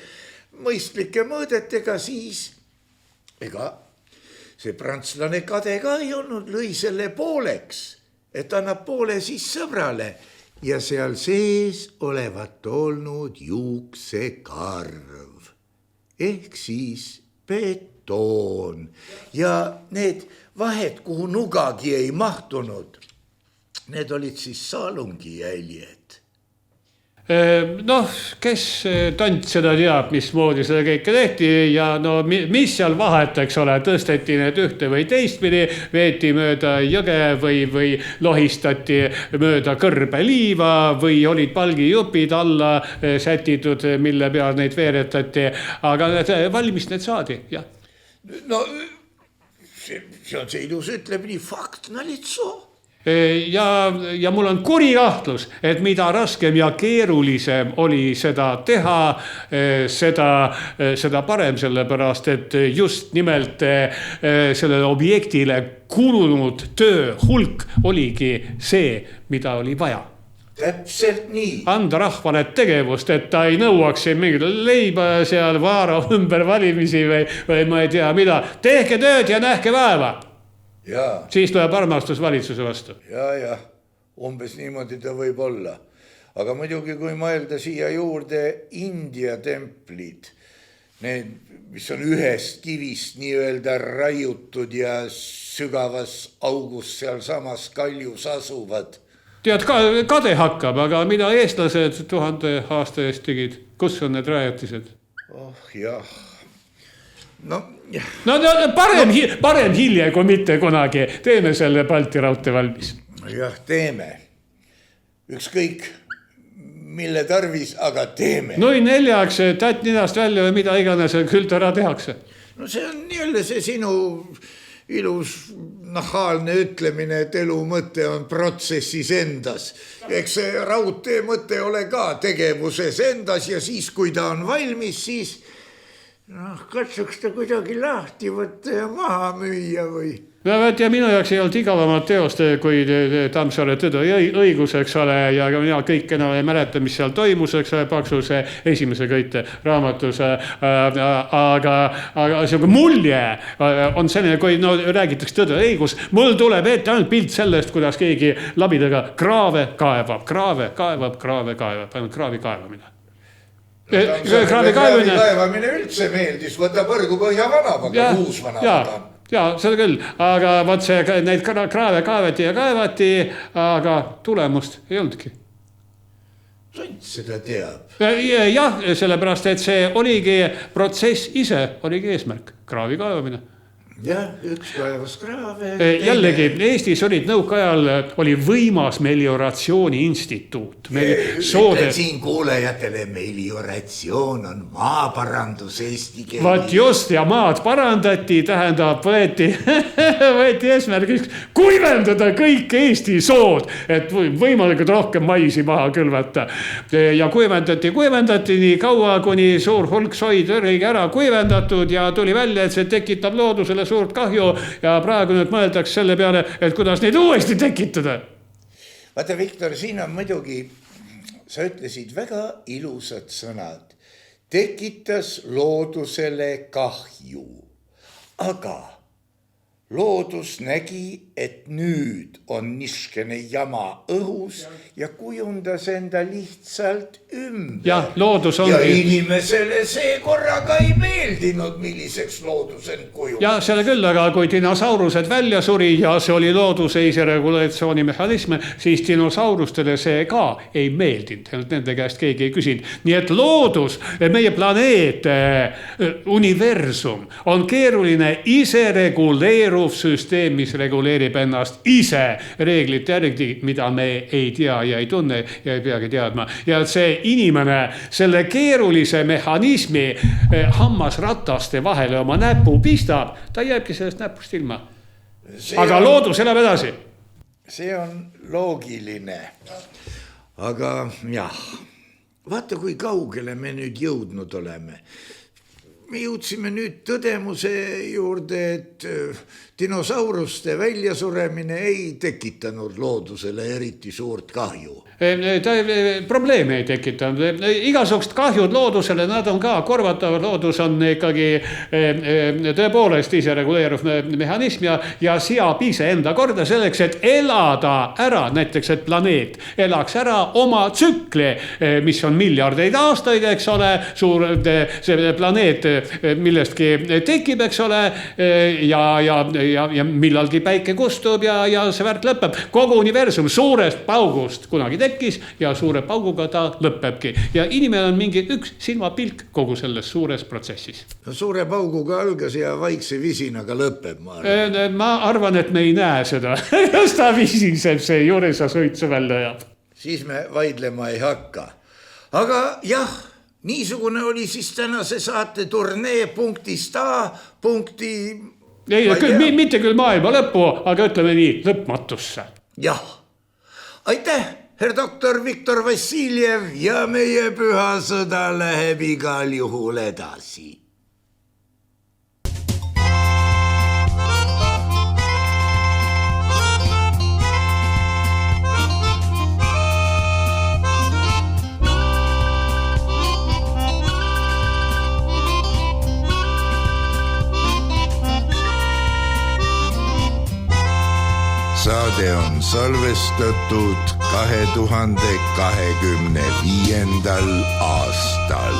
mõistlike mõõdetega, siis ega see prantslane kade ka ei olnud, lõi selle pooleks, et annab poole siis sõbrale ja seal sees olevat olnud juuksekarv ehk siis betoon ja need vahed, kuhu nugagi ei mahtunud, need olid siis salungi jäljed. Noh, kes tant seda teab, mismoodi seda kõike tehti ja no mis seal vahet, eks ole, tõsteti need ühte või teistpidi, veeti mööda jõge või lohistati mööda kõrbeliiva või olid palgijupid alla sätitud, mille peal neid veeretati, aga valmis need saadi, jah. No see on see ilus ütleb nii fakt na litso. Ja mul on kuri kahtlus, et mida raskem ja keerulisem oli seda teha, seda parem, sellepärast, et just nimelt sellele objektile kulunud töö hulk oligi see, mida oli vaja. Täpselt nii. Anda rahvale tegevust, et ta ei nõuaks mingit leiba seal vaara ümber valimisi või ma ei tea mida. Tehke tööd ja nähke vaeva. Ja. Siis tuleb armastus valitsuse vastu. Ja, umbes niimoodi ta võib olla. Aga muidugi, kui mõelda siia juurde India templid, need, mis on ühest kivist nii-öelda raiutud ja sügavas augus seal samas kaljus asuvad. Tead, kade hakkab, aga mida eestlased 1000 aasta eest tegid? Kus on need rajatised? Oh jah. No parem hilje kui mitte kunagi. Teeme selle Balti raudtee valmis. Jah, teeme. Ükskõik mille tarvis, aga teeme. No 4, tätt ninast välja või mida iganes küll ära tehakse. No see on jälle see sinu ilus nahaalne ütlemine, et elu mõte on protsessis endas. Eks see raudtee mõte ole ka tegevuses endas ja siis, kui ta on valmis, siis katsuks ta kuidagi lahti võtta ja maha müüa või? Ja minu jaoks ei olnud igavamat teost, kui Tammsaare Tõde ja õigus, eks ole, ja mina kõik enam ei mäleta, mis seal toimus, eks ole, paksus esimese köite raamatus, aga see mulje on selline, kui räägitakse Tõde ja õigus, mul tuleb ette ainult pilt sellest, kuidas keegi labidaga kraave kaevab, ainult kraavi kaevamine. Kraavi kaevamine üldse meeldis, võta põrgu põhja vanavaga, uus vanavaga. Ja, seda küll, aga võt see, neid kraave kaevati, aga tulemust ei olnudki. Sant seda teab. Jah, sellepärast, et see oligi protsess ise, oligi eesmärk, kraavi kaevamine. Jah, üks kaevas kraave. Jällegi, Eestis olid nõukaajal, oli võimas melioratsiooni instituut. Ütlen siin kuulejatele, melioratsioon on maaparandus eesti keeles. Vaat just, ja maad parandati, tähendab, võeti eesmärgiks kuivendada kõik Eesti sood, et võimalikult rohkem maisi maha külvata. Ja kuivendati nii kaua, kuni suur hulk soid oli ära kuivendatud ja tuli välja, et see tekitab loodusele suurt kahju ja praegu nüüd mõeldaks selle peale, et kuidas neid uuesti tekitada. Vaata, Viktor, siin on muidugi, sa ütlesid väga ilusad sõnad. Tekitas loodusele kahju, aga loodus nägi, et nüüd on niskene jama õhus ja kujundas enda lihtsalt ümber. Ja, loodus ongi... ja inimesele see korraga ei meeldinud, milliseks loodusen kujundas. Ja, selle küll, aga kui dinosaurused välja suri ja see oli looduse iseregulatsiooni mehhanism, siis dinosaurustele see ka ei meeldinud. Nende käest keegi ei küsinud. Nii et loodus, meie planeet, universum on keeruline isereguleeruv süsteem, mis reguleerib ennast ise reeglite järgi, mida me ei tea ja ei tunne ja ei peagi teadma. Ja see inimene selle keerulise mehhanismi hammasrataste vahele oma näpu pistab, ta jääbki sellest näpust ilma. Aga loodus elab edasi. See on loogiline. Aga jah, vaata, kui kaugele me nüüd jõudnud oleme. me jõudsime nüüd tõdemuse juurde, et dinosauruste väljasuremine ei tekitanud loodusele eriti suurt kahju. Probleeme ei tekitanud. Igasugust kahjud loodusele, nad on ka korvatavad. Loodus on ikkagi tõepoolest isereguleeruv mehhanism ja seab ise enda korda selleks, et elada ära, näiteks, et planeet elaks ära oma tsükli, mis on miljardeid aastaid, eks ole, suur see planeet millestki tekib, eks ole, ja millalgi päike kustub ja see värk lõpeb. Kogu universum suurest paugust kunagi tekkis ja suure pauguga ta lõpebki. Ja inimene on mingi üks silmapilk kogu selles suures protsessis. No, suure pauguga algas ja vaikse visinaga lõpeb, ma arvan, et me ei näe seda. Kas ta visiseb see juures ja suitsu välja jääb? Siis me vaidlema ei hakka. Aga jah, niisugune oli siis tänase saate turnee punktist A punkti... Mitte küll maailma lõppu, aga ütleme nii, lõpmatusse. Jah. Aitäh, herr doktor Viktor Vassiljev ja meie püha sõda läheb igal juhul edasi. Saade on salvestatud 2025. aastal.